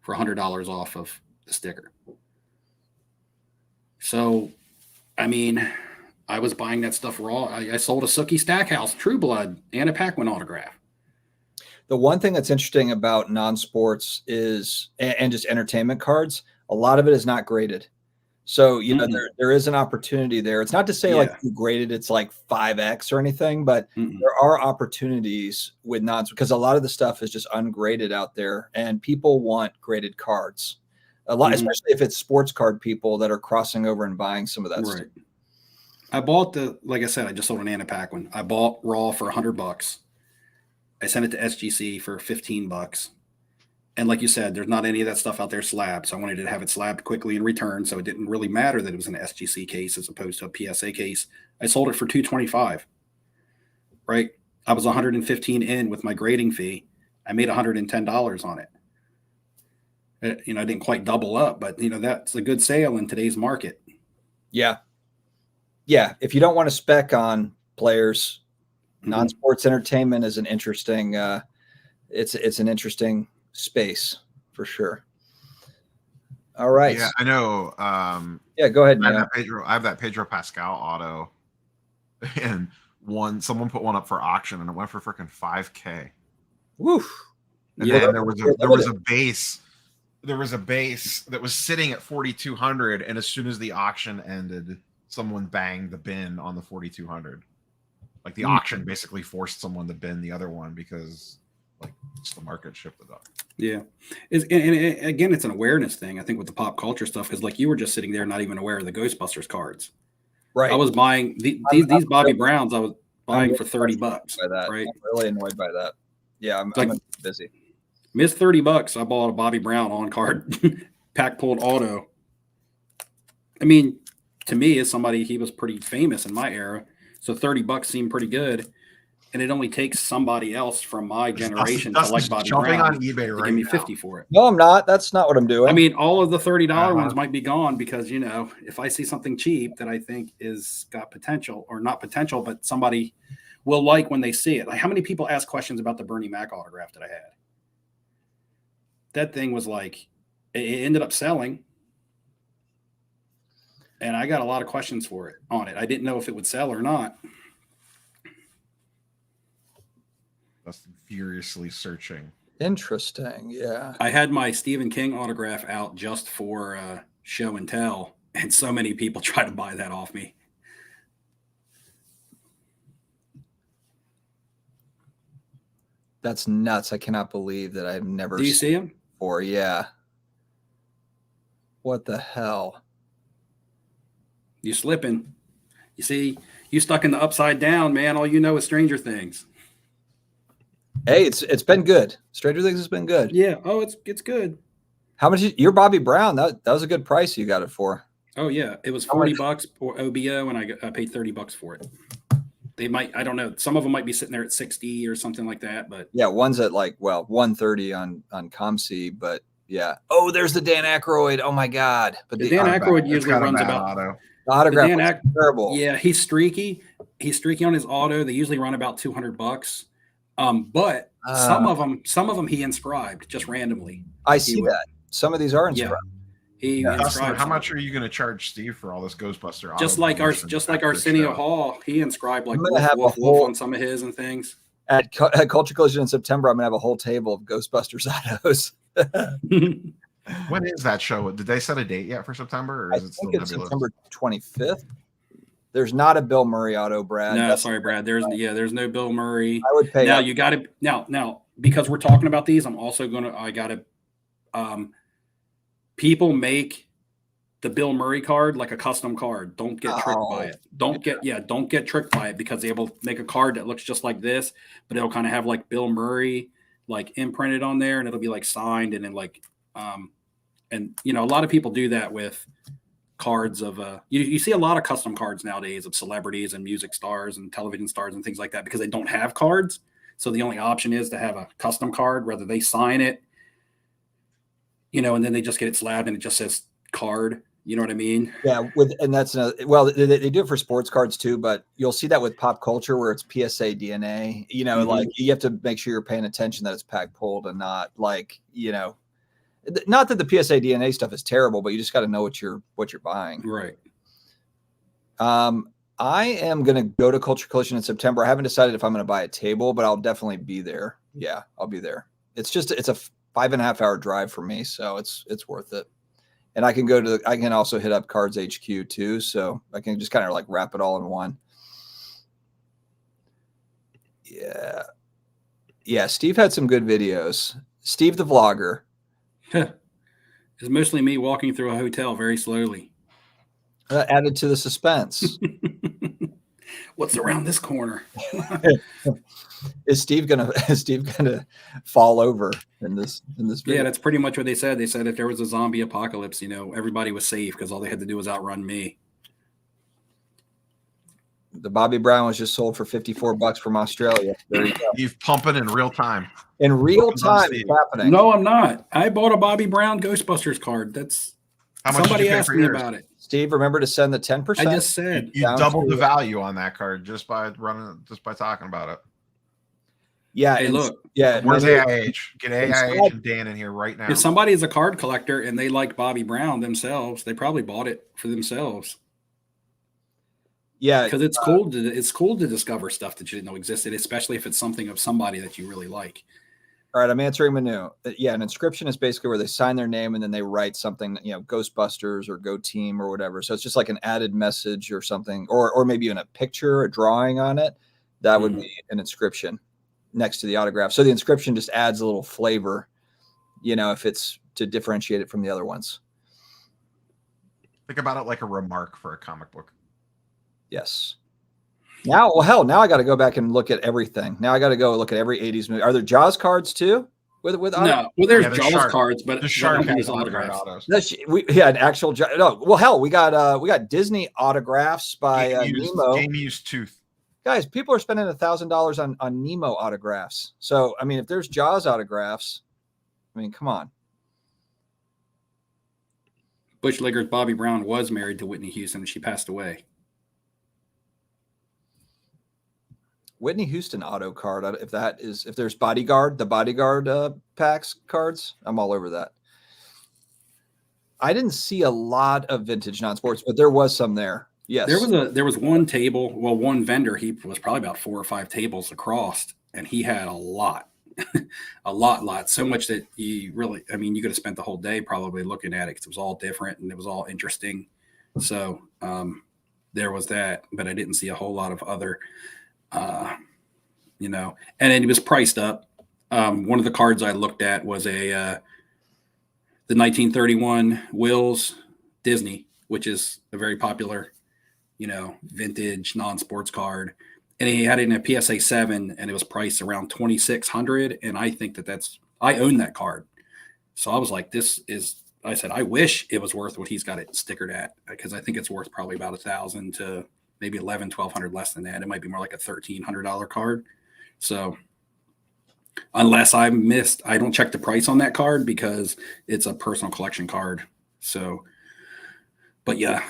for $100 off of the sticker. So, I was buying that stuff raw. I sold a Sookie Stackhouse True Blood and a Pac-Man autograph. The one thing that's interesting about non-sports is, and just entertainment cards, a lot of it is not graded. So, there is an opportunity there. It's not to say like you graded, it's like 5X or anything, but there are opportunities with because a lot of the stuff is just ungraded out there and people want graded cards. A lot, especially if it's sports card people that are crossing over and buying some of that stuff. I bought like I said, I just sold an Anna Paquin. I bought raw for $100. I sent it to SGC for $15. And like you said, there's not any of that stuff out there slabbed. So I wanted to have it slabbed quickly in return. So it didn't really matter that it was an SGC case as opposed to a PSA case. I sold it for $225. Right. I was 115 in with my grading fee. I made $110 on it. I didn't quite double up, but that's a good sale in today's market. Yeah. Yeah. If you don't want to spec on players, non-sports entertainment is an interesting, it's an interesting space for sure. All right. Yeah, I know. Go ahead. I have that Pedro Pascal auto, and someone put one up for auction, and it went for freaking $5K. Woof. And then there was a base. There was a base that was sitting at 4,200, and as soon as the auction ended, someone banged the bin on the 4,200. Like the auction basically forced someone to bin the other one because just the market shifted up. Yeah. And again, it's an awareness thing, I think, with the pop culture stuff, because like you were just sitting there not even aware of the Ghostbusters cards. Right. I was buying these Bobby Browns. I buying for $30, by that. right? I'm really annoyed by that. Yeah, I'm busy. Missed $30. I bought a Bobby Brown on card pack pulled auto. I mean, to me, as somebody, he was pretty famous in my era, so $30 seemed pretty good. And it only takes somebody else from my generation to like Bobby Brown on eBay to right give me now. 50 for it. No, I'm not. That's not what I'm doing. I mean, all of the $30 ones might be gone because, you know, if I see something cheap that I think is got potential, or not potential, but somebody will like when they see it. Like, how many people ask questions about the Bernie Mac autograph that I had? That thing was like, it ended up selling. And I got a lot of questions for it on it. I didn't know if it would sell or not. That's furiously searching. Interesting. Yeah. I had my Stephen King autograph out just for show and tell, and so many people try to buy that off me. That's nuts. I cannot believe that I've never Do you see him? before. Yeah. What the hell? You slipping. You see, you stuck in the upside down, man. All you know is Stranger Things. Hey, it's been good. Stranger Things has been good. Yeah. Oh, it's good. How much? You're Bobby Brown. That was a good price you got it for. Oh yeah, it was $40 for OBO, and I paid $30 for it. They might, I don't know. Some of them might be sitting there at 60 or something like that, but yeah, one's at like 130 on COMC, but yeah. Oh, there's the Dan Aykroyd. Oh my God! But the Dan Aykroyd usually runs about. The autograph was terrible. Yeah, he's streaky. He's streaky on his auto. They usually run about $200. But some of them he inscribed just randomly. I see that. Some of these are inscribed. Yeah. How much are you going to charge Steve for all this Ghostbuster? Just like Arsenio Hall, he inscribed like Wolf on some of his and things. At Culture Collision in September, I'm gonna have a whole table of Ghostbusters autos. When is that show? Did they set a date yet for September, or is it still nebulous? September 25th. There's not a Bill Murray auto, Brad. No, sorry, Brad. There's no Bill Murray. I would pay. Now you got to now because we're talking about these. I'm also I got to. People make the Bill Murray card like a custom card. Don't get tricked by it. Don't get tricked by it, because they will make a card that looks just like this, but it'll kind of have like Bill Murray like imprinted on there, and it'll be like signed, and then like and you know, a lot of people do that with cards of you see a lot of custom cards nowadays of celebrities and music stars and television stars and things like that, because they don't have cards. So the only option is to have a custom card, whether they sign it, you know, and then they just get it slabbed and it just says card. You know what I mean? Yeah, and that's they do it for sports cards too, but you'll see that with pop culture where it's PSA DNA. You know, like you have to make sure you're paying attention that it's pack pulled and not like, you know, not that the PSA DNA stuff is terrible, but you just got to know what you're buying. Right. I am going to go to Culture Collision in September. I haven't decided if I'm going to buy a table, but I'll definitely be there. Yeah, I'll be there. It's a 5.5 hour drive for me, so it's worth it. And I can I can also hit up Cards HQ too, so I can just kind of like wrap it all in one. Yeah. Yeah, Steve had some good videos. Steve the vlogger. It's mostly me walking through a hotel very slowly. Added to the suspense. What's around this corner? Is Steve gonna fall over in this video? Yeah, that's pretty much what they said. They said if there was a zombie apocalypse, you know, everybody was safe because all they had to do was outrun me. The Bobby Brown was just sold for $54 from Australia. There you go. You're pumping in real time. In real time, it's happening. No, I'm not. I bought a Bobby Brown Ghostbusters card. That's how much somebody asked me about it. Steve, remember to send the 10%. I just said you doubled the value on that card just by talking about it. Yeah. Hey, look. Yeah. Where's AIH? Get AIH and Dan in here right now. If somebody is a card collector and they like Bobby Brown themselves, they probably bought it for themselves. Yeah, because it's cool to discover stuff that you didn't know existed, especially if it's something of somebody that you really like. All right, I'm answering Manu. Yeah, an inscription is basically where they sign their name and then they write something, you know, Ghostbusters or Go Team or whatever. So it's just like an added message or something, or maybe even a picture, a drawing on it. That would be an inscription next to the autograph. So the inscription just adds a little flavor, you know, if it's to differentiate it from the other ones. Think about it like a remark for a comic book. Yes. Now, well, hell, now I got to go back and look at everything. Now I got to go look at every 80s movie. Are there Jaws cards too? With auto? No, well, there's Yeah, there's Jaws Shark. cards, but The I Shark don't think has there's autographs. autos. Yeah, an actual. No, well, hell, we got Disney autographs by Nemo. Game used tooth. Guys, people are spending $1,000 on Nemo autographs. So, I mean, if there's Jaws autographs, I mean, come on. Bush Leaguer's Bobby Brown was married to Whitney Houston, and she passed away. Whitney Houston auto card. If there's Bodyguard, the Bodyguard packs cards, I'm all over that. I didn't see a lot of vintage non-sports, but there was some there. Yes, there was one table. Well, one vendor. He was probably about 4 or 5 tables across, and he had a lot, a lot. So much that you really, I mean, you could have spent the whole day probably looking at it because it was all different and it was all interesting. So there was that, but I didn't see a whole lot of other. You know, and it was priced up. One of the cards I looked at was the 1931 Wills Disney, which is a very popular, you know, vintage non-sports card. And he had it in a PSA 7 and it was priced around $2,600. And I think I own that card. So I was like, I said, I wish it was worth what he's got it stickered at, because I think it's worth probably about $1,000 to maybe $1,100-1,200 less than that. It might be more like a $1,300 card. So unless I don't check the price on that card because it's a personal collection card. So, but yeah,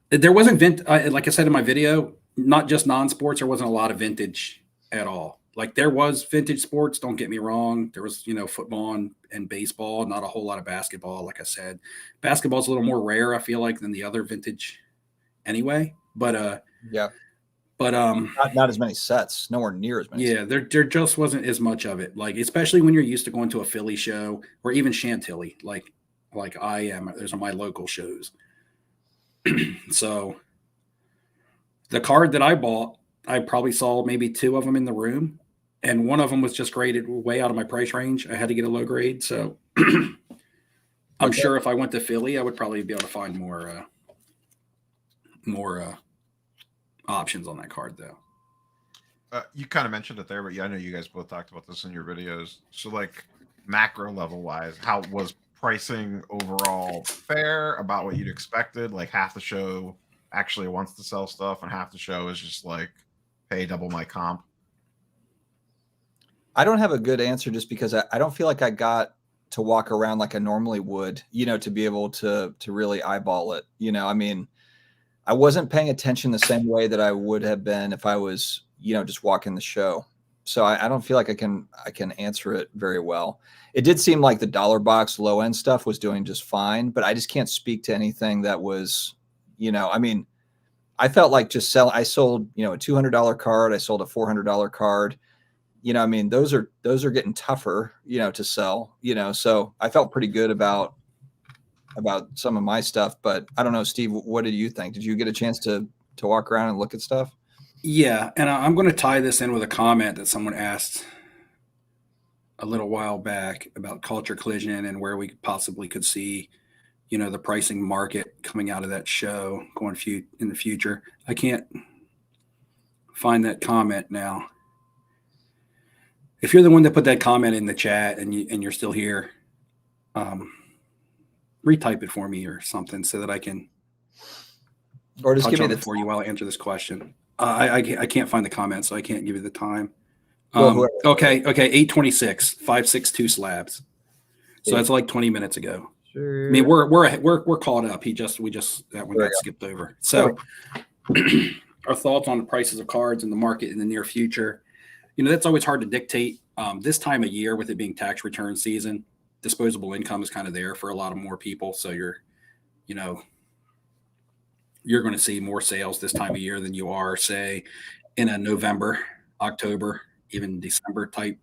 there wasn't like I said in my video, not just non-sports. There wasn't a lot of vintage at all. Like there was vintage sports. Don't get me wrong. There was, you know, football and baseball, not a whole lot of basketball. Like I said, basketball is a little more rare, I feel like, than the other vintage anyway. But yeah. But not as many sets, nowhere near as many. Yeah, there just wasn't as much of it. Like, especially when you're used to going to a Philly show or even Chantilly, like I am. There's my local shows. So the card that I bought, I probably saw maybe 2 of them in the room, and one of them was just graded way out of my price range. I had to get a low grade, so I'm sure if I went to Philly, I would probably be able to find more options on that card, though. You kind of mentioned it there, but yeah, I know you guys both talked about this in your videos. So, like, macro level wise, how was pricing overall fair, about what you'd expected? Like, half the show actually wants to sell stuff, and half the show is just like, pay double my comp. I don't have a good answer just because I don't feel like I got to walk around like I normally would, you know, to be able to really eyeball it. You know, I mean, I wasn't paying attention the same way that I would have been if I was, you know, just walking the show. So I don't feel like I can answer it very well. It did seem like the dollar box low end stuff was doing just fine, but I just can't speak to anything that was, you know, I mean, I felt like I sold, you know, a $200 card. I sold a $400 card. You know, I mean, those are getting tougher, you know, to sell, you know, so I felt pretty good about some of my stuff, but I don't know, Steve, what did you think? Did you get a chance to walk around and look at stuff? Yeah. And I'm going to tie this in with a comment that someone asked a little while back about Culture Collision and where we possibly could see, you know, the pricing market coming out of that show going in the future. I can't find that comment now. If you're the one that put that comment in the chat and you're still here, retype it for me or something so that I can, or just touch give me on the it for you while I answer this question. I can't find the comment, so I can't give you the time. Okay, 8:26, 562 slabs. So that's like 20 minutes ago. Sure. I mean, we're caught up. We just that one got skipped over. So our thoughts on the prices of cards in the market in the near future. You know, that's always hard to dictate. This time of year, with it being tax return season, disposable income is kind of there for a lot of more people. So you're going to see more sales this time of year than you are, say, in a November, October, even December type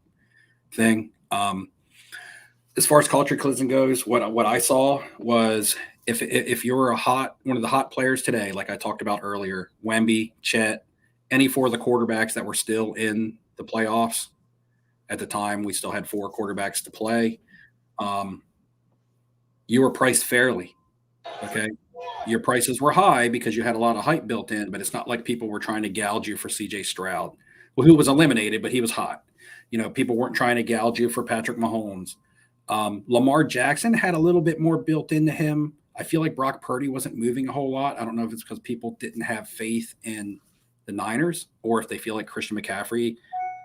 thing. As far as Culture Collision goes, what I saw was if you're one of the hot players today, like I talked about earlier, Wemby, Chet, any 4 of the quarterbacks that were still in the playoffs at the time, we still had 4 quarterbacks to play. You were priced fairly. Okay. your prices were high because you had a lot of hype built in, but it's not like people were trying to gouge you for CJ Stroud, who was eliminated, but he was hot. People weren't trying to gouge you for Patrick Mahomes. Lamar Jackson had a little bit more built into him. I feel like Brock Purdy wasn't moving a whole lot. I don't know if it's because people didn't have faith in the Niners or if they feel like Christian McCaffrey,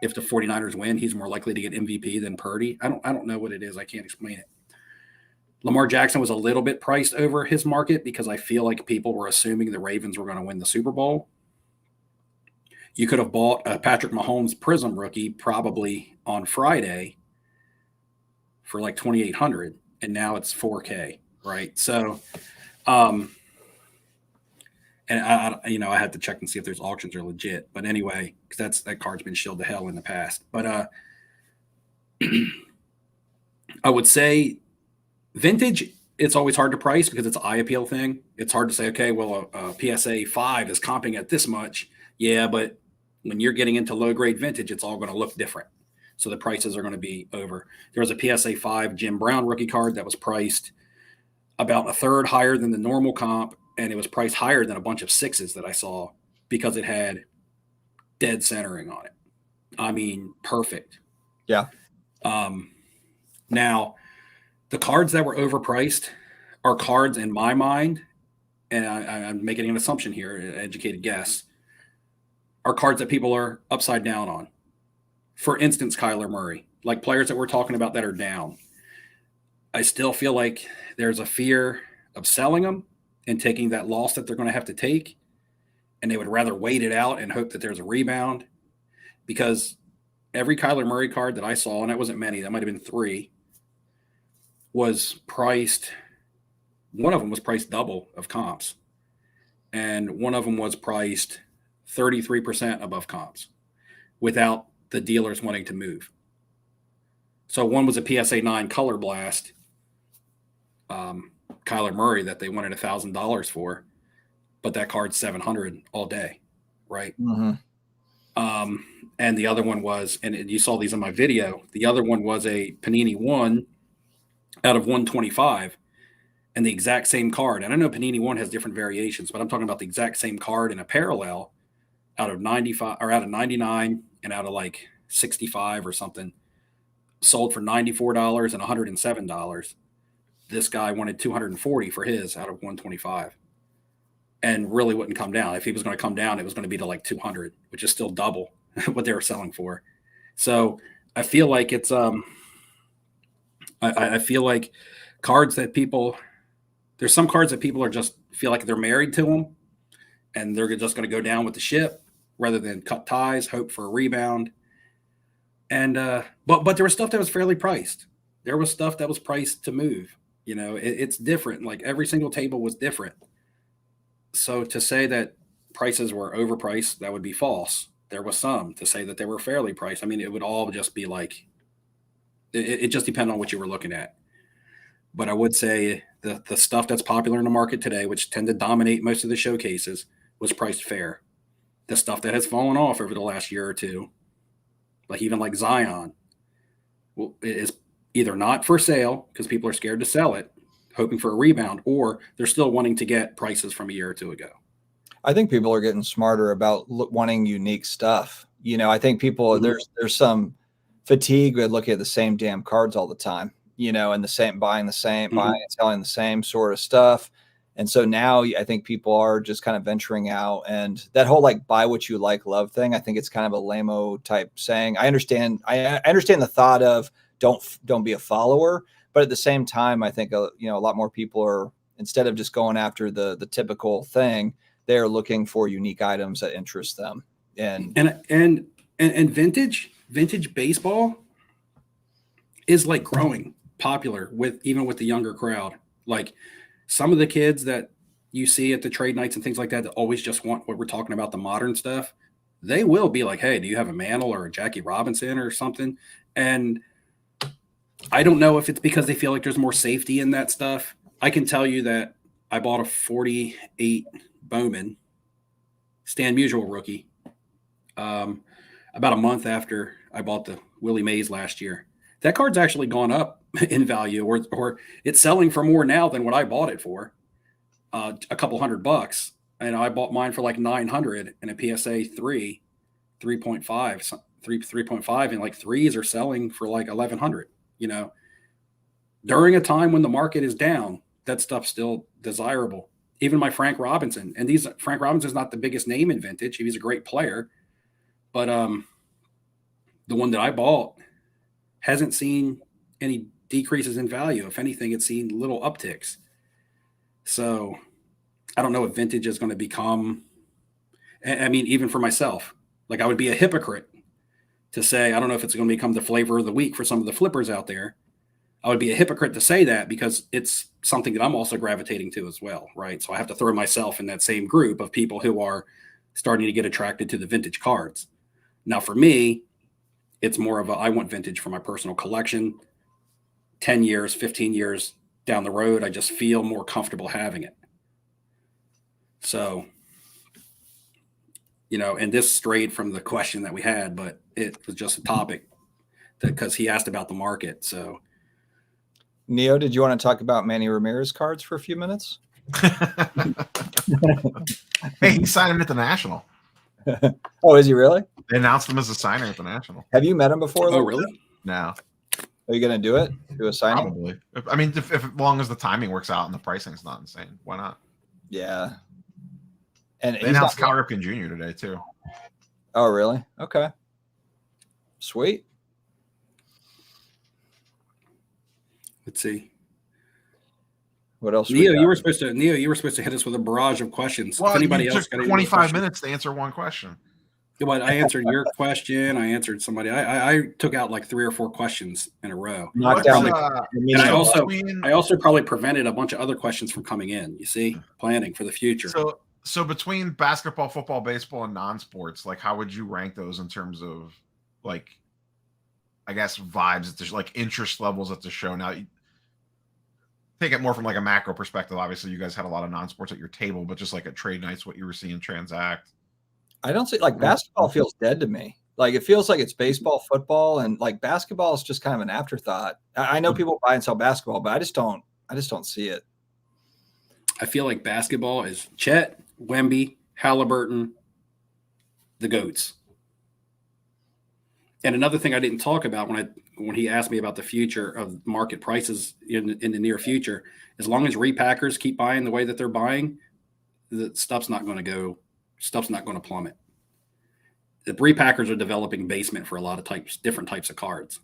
if the 49ers win, he's more likely to get MVP than Purdy. I don't know what it is. I can't explain it. Lamar Jackson was a little bit priced over his market because I feel like people were assuming the Ravens were going to win the Super Bowl. You could have bought a Patrick Mahomes Prism rookie probably on Friday for like $2,800, and now it's $4K, right? So, and I had to check and see if there's auctions are legit. But anyway, because that card's been shilled to hell in the past. But I would say vintage, it's always hard to price because it's an eye appeal thing. It's hard to say, okay, well, a PSA 5 is comping at this much. Yeah, but when you're getting into low-grade vintage, it's all going to look different. So the prices are going to be over. There was a PSA 5 Jim Brown rookie card that was priced about a third higher than the normal comp, and it was priced higher than a bunch of 6s that I saw because it had dead centering on it. I mean, perfect. Yeah. Now, the cards that were overpriced are cards in my mind, and I'm making an assumption here, an educated guess, are cards that people are upside down on. For instance, Kyler Murray, like players that we're talking about that are down. I still feel like there's a fear of selling them and taking that loss that they're going to have to take, and they would rather wait it out and hope that there's a rebound, because every Kyler Murray card that I saw, and that wasn't many, that might have been 3, was priced, one of them was priced double of comps, and one of them was priced 33% above comps without the dealers wanting to move. So one was a PSA 9 Color Blast Kyler Murray that they wanted $1,000 for, but that card's $700 all day, right? Mm-hmm. And the other one was, and you saw these in my video, the other one was a Panini 1 out of 125, and the exact same card. And I know Panini 1 has different variations, but I'm talking about the exact same card in a parallel out of 95 or out of 99 and out of like 65 or something, sold for $94 and $107. This guy wanted $240 for his out of 125, and really wouldn't come down. If he was going to come down, it was going to be to like 200, which is still double what they were selling for. So I feel like it's I feel like cards that people, there's some cards that people are just feel like they're married to them, and they're just going to go down with the ship rather than cut ties, hope for a rebound. And but there was stuff that was fairly priced. There was stuff that was priced to move. It's different. Like every single table was different. So to say that prices were overpriced, that would be false. There was some. To say that they were fairly priced, I mean, it would all just be like, it just depends on what you were looking at. But I would say the stuff that's popular in the market today, which tend to dominate most of the showcases, was priced fair. The stuff that has fallen off over the last year or two, like even like Zion, is either not for sale because people are scared to sell it, hoping for a rebound, or they're still wanting to get prices from a year or two ago. I think people are getting smarter about wanting unique stuff. I think people, there's some fatigue with looking at the same damn cards all the time, and the same, buying and selling the same sort of stuff. And so now I think people are just kind of venturing out, and that whole like buy what you like, love thing. I think it's kind of a lame-o type saying. I understand the thought of don't be a follower, but at the same time, I think a lot more people are, instead of just going after the typical thing, they're looking for unique items that interest them. And vintage baseball is like growing popular even with the younger crowd. Like some of the kids that you see at the trade nights and things like that always just want what we're talking about, the modern stuff. They will be like, hey, do you have a Mantle or a Jackie Robinson or something? And I don't know if it's because they feel like there's more safety in that stuff. I can tell you that I bought a 48 Bowman Stan Musial rookie about a month after I bought the Willie Mays last year. That card's actually gone up in value, or it's selling for more now than what I bought it for. a couple $100, and I bought mine for like 900 and a PSA 3.5, 3.5, and like threes are selling for like 1100. During a time when the market is down, that stuff's still desirable. Even my Frank Robinson, and Frank Robinson's not the biggest name in vintage. He's a great player, but the one that I bought hasn't seen any decreases in value. If anything, it's seen little upticks. So I don't know if vintage is going to become, I mean, even for myself, like I would be a hypocrite to say, I don't know if it's going to become the flavor of the week for some of the flippers out there. I would be a hypocrite to say that because it's something that I'm also gravitating to as well, right? So I have to throw myself in that same group of people who are starting to get attracted to the vintage cards. Now, for me, it's more of I want vintage for my personal collection. 10 years, 15 years down the road, I just feel more comfortable having it. So, and this strayed from the question that we had, but it was just a topic because he asked about the market. So, Neo, did you want to talk about Manny Ramirez cards for a few minutes? Hey, he's signing at the National. Oh, is he really? They announced him as a signer at the National. Have you met him before? Oh, really? No. Are you going to do it? Do a signing? Probably. I mean, if as long as the timing works out and the pricing's not insane, why not? Yeah. And they announced Cal Ripken Jr. today too. Oh, really? Okay. Sweet. Let's see. What else? Neo, you were supposed to hit us with a barrage of questions. Well, if anybody else took got 25 minutes to answer one question. But I answered your question. I answered somebody. I took out like 3 or 4 questions in a row. Knocked down and I also probably prevented a bunch of other questions from coming in. You see, planning for the future. So between basketball, football, baseball, and non-sports, like how would you rank those in terms of like, I guess vibes at the like interest levels at the show? Now, take it more from like a macro perspective. Obviously, you guys had a lot of non-sports at your table, but just like at trade nights, what you were seeing transact. I don't see like basketball feels dead to me. Like it feels like it's baseball, football, and like basketball is just kind of an afterthought. I know people buy and sell basketball, but I just don't see it. I feel like basketball is Chet, Wemby, Halliburton, the GOATs. And another thing I didn't talk about when he asked me about the future of market prices in the near future, as long as repackers keep buying the way that they're buying, the stuff's not going to plummet. The repackers are developing basement for a lot of different types of cards.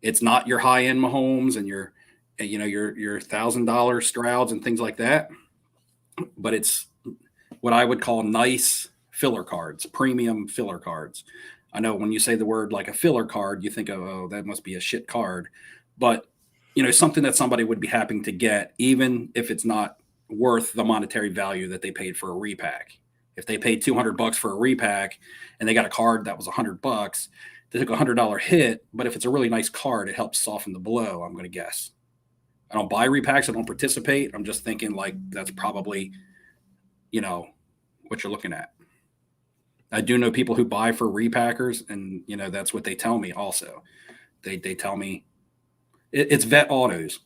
It's not your high-end Mahomes and your $1,000 Strouds and things like that, but it's what I would call nice filler cards, premium filler cards. I know when you say the word like a filler card, you think of, oh, that must be a shit card, but something that somebody would be happy to get, even if it's not worth the monetary value that they paid for a repack. If they paid $200 for a repack and they got a card that was $100, they took a $100 hit. But if it's a really nice card, it helps soften the blow, I'm going to guess. I don't buy repacks. I don't participate. I'm just thinking like that's probably, what you're looking at. I do know people who buy for repackers, and that's what they tell me. Also, they tell me it's vet autos,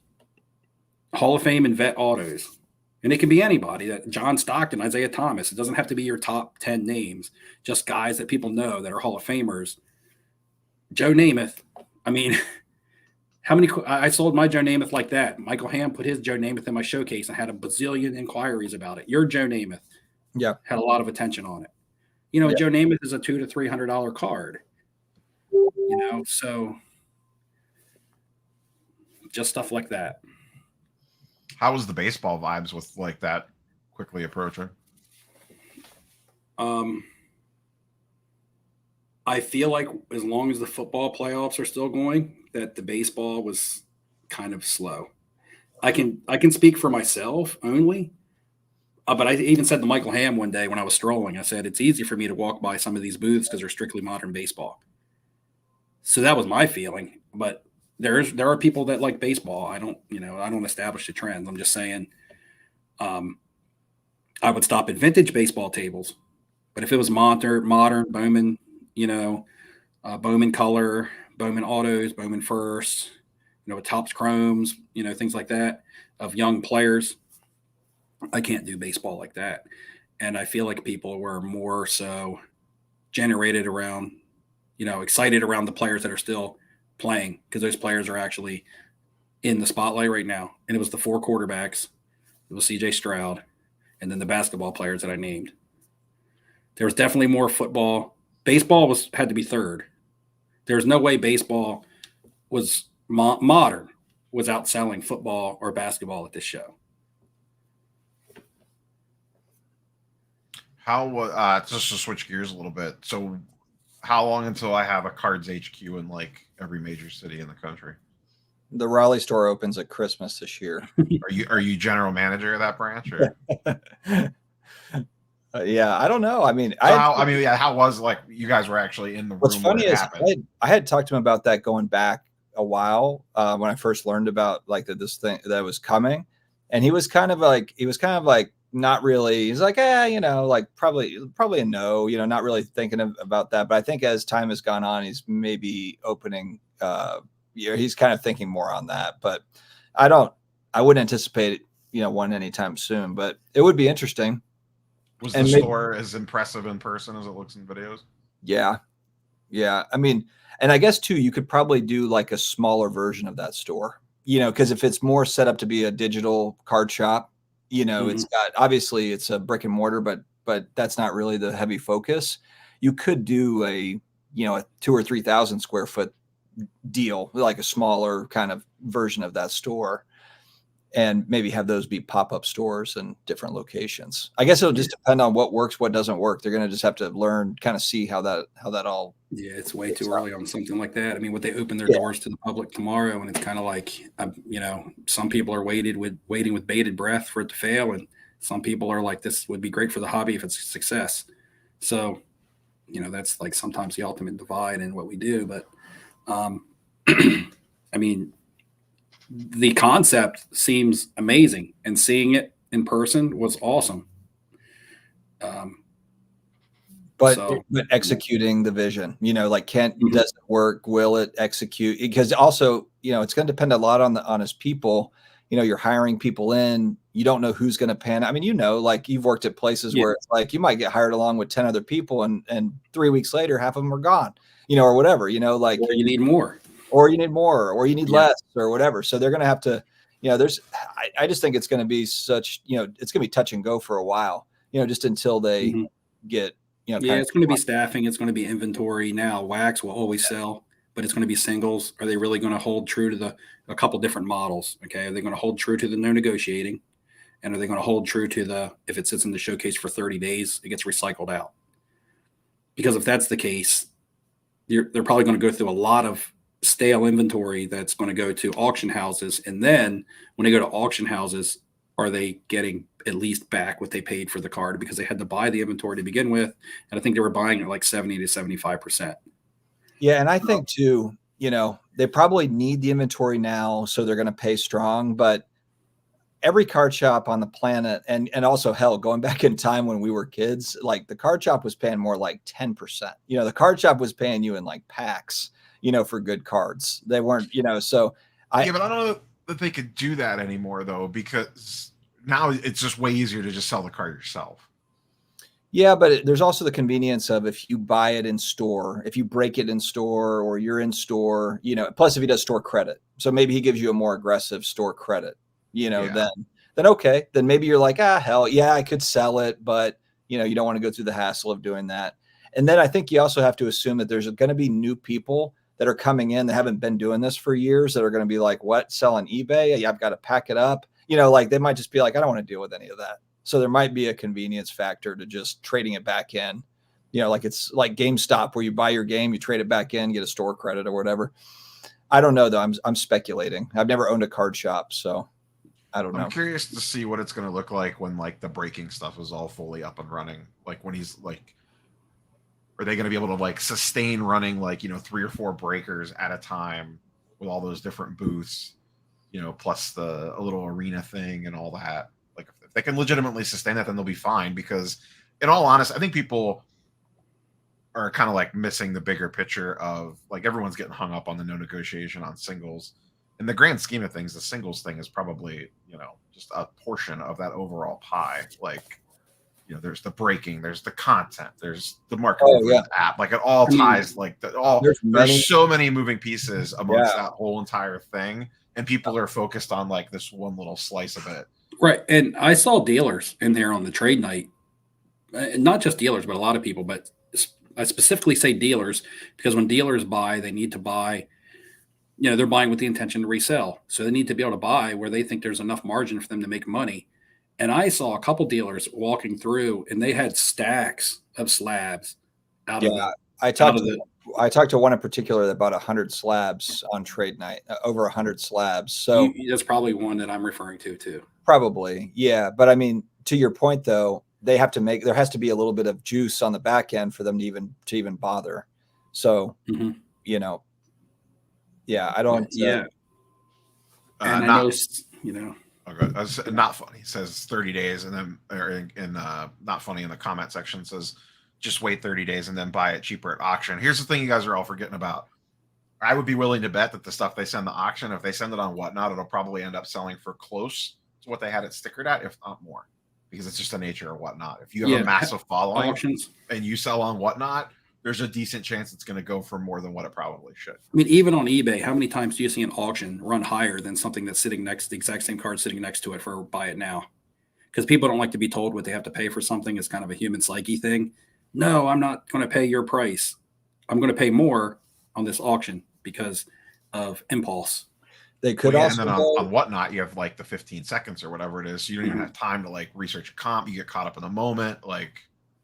Hall of Fame and vet autos, and it can be anybody. That John Stockton, Isaiah Thomas. It doesn't have to be your top 10 names. Just guys that people know that are Hall of Famers. Joe Namath. I mean, how many? I sold my Joe Namath like that. Michael Hamm put his Joe Namath in my showcase and had a bazillion inquiries about it. Your Joe Namath, had a lot of attention on it. Joe Namath is a $200 to $300 card. So just stuff like that. How was the baseball vibes with like that quickly approaching? I feel like as long as the football playoffs are still going, that the baseball was kind of slow. I can speak for myself only. But I even said to Michael Hamm one day when I was strolling, I said, it's easy for me to walk by some of these booths because they're strictly modern baseball. So that was my feeling. But there are people that like baseball. I don't establish the trends. I'm just saying I would stop at vintage baseball tables. But if it was modern Bowman, Bowman color, Bowman autos, Bowman first, Topps chromes, things like that of young players, I can't do baseball like that. And I feel like people were more so generated around, excited around the players that are still playing, because those players are actually in the spotlight right now. And it was the 4 quarterbacks. It was CJ Stroud, and then the basketball players that I named. There was definitely more football. Baseball had to be third. There's no way baseball was modern was outselling football or basketball at this show. How just to switch gears a little bit. So how long until I have a Cards HQ in like every major city in the country? The Raleigh store opens at Christmas this year. Are you general manager of that branch? Or? Yeah, I don't know. I mean, so how was like you guys were actually in the room? What's funny is I had talked to him about that going back a while when I first learned about like this thing that was coming, and he was kind of like not really. He's like, like probably a no, not really thinking about that. But I think as time has gone on, he's maybe opening. He's kind of thinking more on that. But I wouldn't anticipate one anytime soon. But it would be interesting. Was the store as impressive in person as it looks in videos? Yeah. I mean, and I guess too, you could probably do like a smaller version of that store, because if it's more set up to be a digital card shop, it's got, obviously it's a brick and mortar, but that's not really the heavy focus. You could do a 2,000 or 3,000 square foot deal, like a smaller kind of version of that store, and maybe have those be pop-up stores in different locations. I guess it'll just depend on what works, what doesn't work. They're going to just have to learn, kind of see how that all. Yeah, it's way too early on something like that. I mean, would they open their doors to the public tomorrow? And it's kind of like, some people are waiting with bated breath for it to fail, and some people are like, this would be great for the hobby if it's a success. So, that's like sometimes the ultimate divide in what we do. But, I mean, the concept seems amazing, and seeing it in person was awesome. But executing the vision, like does it work? Will it execute? Because also, it's going to depend a lot on his people. You're hiring people in, you don't know who's going to pan. I mean, like you've worked at places where it's like you might get hired along with 10 other people, and 3 weeks later, half of them are gone, or whatever, like or you need more. Or you need more, or you need less, or whatever. So they're going to have to, I just think it's going to be such, it's going to be touch and go for a while, just until they get, it's going to be staffing. It's going to be inventory. Now, wax will always sell, but it's going to be singles. Are they really going to hold true to a couple different models? Okay. Are they going to hold true to the no negotiating? And are they going to hold true to if it sits in the showcase for 30 days, it gets recycled out? Because if that's the case, they're probably going to go through a lot of stale inventory that's going to go to auction houses. And then when they go to auction houses, are they getting at least back what they paid for the card, because they had to buy the inventory to begin with? And I think they were buying it like 70 to 75%. Yeah. And I think too, they probably need the inventory now, so they're going to pay strong, but every card shop on the planet, and also hell, going back in time when we were kids, like the card shop was paying more like 10%, the card shop was paying you in like packs, for good cards. They weren't, so but I don't know that they could do that anymore though, because now it's just way easier to just sell the card yourself. Yeah, but there's also the convenience of if you buy it in store, if you break it in store, or you're in store, plus if he does store credit. So maybe he gives you a more aggressive store credit, then okay, then maybe you're like, hell yeah, I could sell it, but you don't want to go through the hassle of doing that. And then I think you also have to assume that there's going to be new people that are coming in that haven't been doing this for years, that are going to be like, what, selling eBay? Yeah, I've got to pack it up. Like they might just be like, I don't want to deal with any of that. So there might be a convenience factor to just trading it back in, like it's like GameStop, where you buy your game, you trade it back in, get a store credit or whatever. I don't know though. I'm speculating. I've never owned a card shop, so I don't know. I'm curious to see what it's going to look like when like the breaking stuff is all fully up and running. Like when he's like, are they going to be able to like sustain running like, 3 or 4 breakers at a time with all those different booths, plus a little arena thing and all that? Like if they can legitimately sustain that, then they'll be fine, because in all honesty, I think people are kind of like missing the bigger picture of like everyone's getting hung up on the no negotiation on singles. in the grand scheme of things, the singles thing is probably, just a portion of that overall pie. Like, there's the breaking, there's the content, there's the market app. Like it all ties, there's so many moving pieces amongst that whole entire thing. And people are focused on like this one little slice of it. Right. And I saw dealers in there on the trade night, not just dealers, but a lot of people, but I specifically say dealers because when dealers buy, they need to buy, they're buying with the intention to resell. So they need to be able to buy where they think there's enough margin for them to make money. And I saw a couple dealers walking through and they had stacks of slabs out of the. I talked to one in particular that bought 100 slabs on trade night, over 100 slabs. So that's probably one that I'm referring to too. Probably. Yeah. But I mean, to your point though, there has to be a little bit of juice on the back end for them to even bother. So, I don't. Yeah. And I know, Okay. Not funny. It says 30 days, and then not funny in the comment section says just wait 30 days and then buy it cheaper at auction. Here's the thing you guys are all forgetting about. I would be willing to bet that the stuff they send to auction, if they send it on Whatnot, it'll probably end up selling for close to what they had it stickered at, if not more, because it's just the nature of Whatnot. If you have a massive following auctions and you sell on Whatnot, there's a decent chance it's going to go for more than what it probably should. I mean, even on eBay, how many times do you see an auction run higher than something that's sitting next, the exact same card sitting next to it for buy it now? Because people don't like to be told what they have to pay for something. It's kind of a human psyche thing. No, I'm not going to pay your price. I'm going to pay more on this auction because of impulse. They could also. And then on Whatnot, you have like the 15 seconds or whatever it is. So you don't even have time to like research a comp. You get caught up in the moment.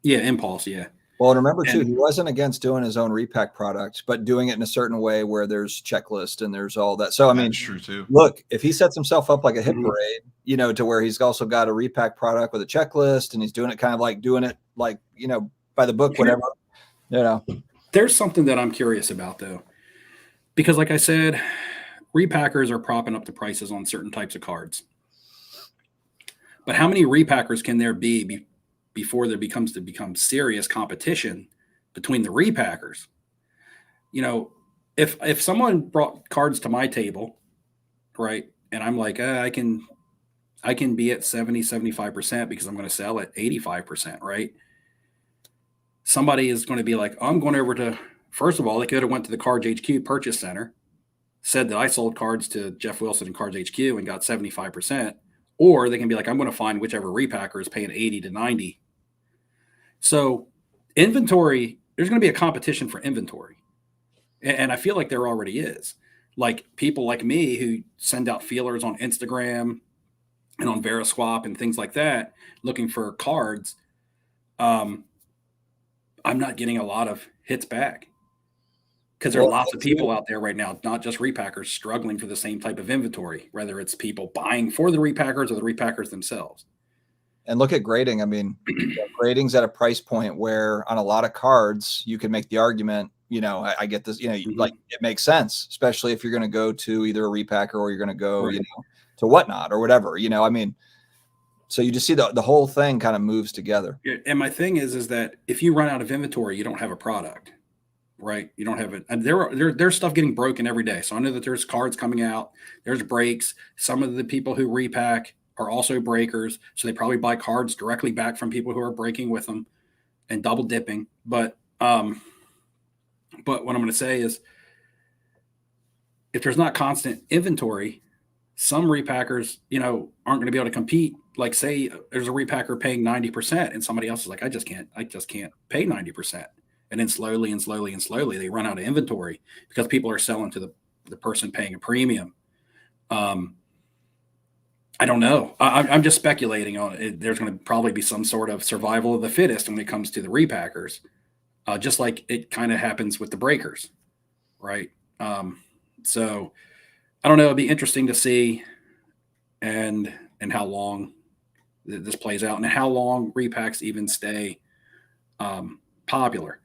Impulse. Yeah. Well, remember too, he wasn't against doing his own repack product, but doing it in a certain way where there's checklist and there's all that. So, I mean, that's true too. Look, if he sets himself up like a hit parade, to where he's also got a repack product with a checklist and he's doing it kind of like doing it like, by the book, whatever, There's something that I'm curious about though, because like I said, repackers are propping up the prices on certain types of cards. But how many repackers can there be before there becomes serious competition between the repackers? If someone brought cards to my table, right, and I'm like, I can be at 70-75% because I'm going to sell at 85%, right? Somebody is going to be like, I'm going over to, first of all, they could have went to the Cards HQ purchase center, said that I sold cards to Jeff Wilson and Cards HQ and got 75%, or they can be like, I'm going to find whichever repacker is paying 80 to 90. So inventory, there's going to be a competition for inventory. And I feel like there already is. Like people like me who send out feelers on Instagram and on Veriswap and things like that, looking for cards. I'm not getting a lot of hits back because there are lots of people out there right now, not just repackers, struggling for the same type of inventory, whether it's people buying for the repackers or the repackers themselves. And look at grading. I mean, grading's at a price point where on a lot of cards, you can make the argument, I get this, like it makes sense, especially if you're going to go to either a repacker or you're going to go, to Whatnot or whatever, I mean, so you just see the whole thing kind of moves together. And my thing is that if you run out of inventory, you don't have a product, right? You don't have it. And there's stuff getting broken every day. So I know that there's cards coming out, there's breaks. Some of the people who repack are also breakers. So they probably buy cards directly back from people who are breaking with them and double dipping. But what I'm going to say is if there's not constant inventory, some repackers, aren't going to be able to compete. Like say there's a repacker paying 90% and somebody else is like, I just can't pay 90%. And then slowly they run out of inventory because people are selling to the person paying a premium. I don't know. I'm just speculating on it. There's going to probably be some sort of survival of the fittest when it comes to the repackers, just like it kind of happens with the breakers, right? So I don't know. It'd be interesting to see and how long this plays out and how long repacks even stay popular.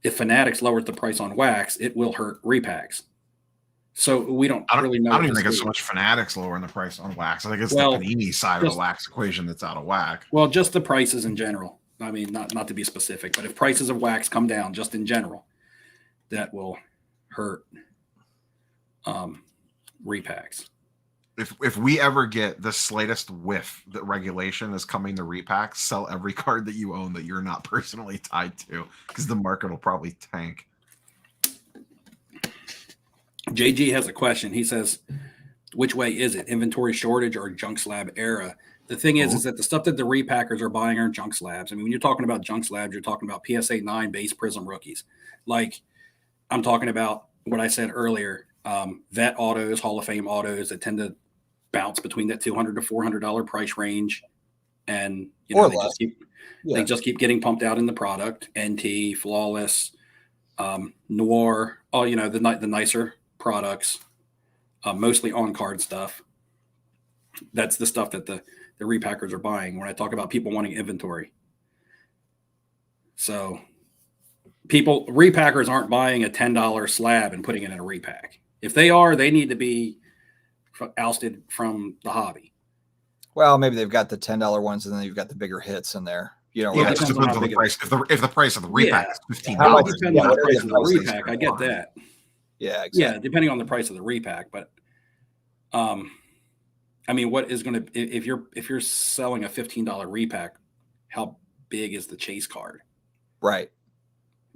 If Fanatics lowers the price on wax, it will hurt repacks. So we don't really know. I don't even think it's so much Fanatics lowering the price on wax. I think it's the Panini side of the wax equation that's out of whack. Well, just the prices in general. I mean, not to be specific, but if prices of wax come down just in general, that will hurt repacks. If we ever get the slightest whiff that regulation is coming to repacks, sell every card that you own that you're not personally tied to, because the market will probably tank. JG has a question. He says, which way is it? Inventory shortage or junk slab era? The thing is that the stuff that the repackers are buying are junk slabs. I mean, when you're talking about junk slabs, you're talking about PSA 9 base Prism rookies. Like, I'm talking about what I said earlier, vet autos, Hall of Fame autos that tend to bounce between that $200 to $400 price range, and they just keep getting pumped out in the product. NT, Flawless, Noir, all the nicer products, mostly on card stuff. That's the stuff that the repackers are buying when I talk about people wanting inventory. So repackers aren't buying a $10 slab and putting it in a repack. If they are, they need to be ousted from the hobby. Well, maybe they've got the $10 ones, and then you've got the bigger hits in there. It just depends on the price. If the price of the repack is $15, how much depends on the price of the repack? I get that. Yeah, exactly. Yeah, depending on the price of the repack, but I mean, what is going to if you're selling a $15 repack, how big is the chase card? Right.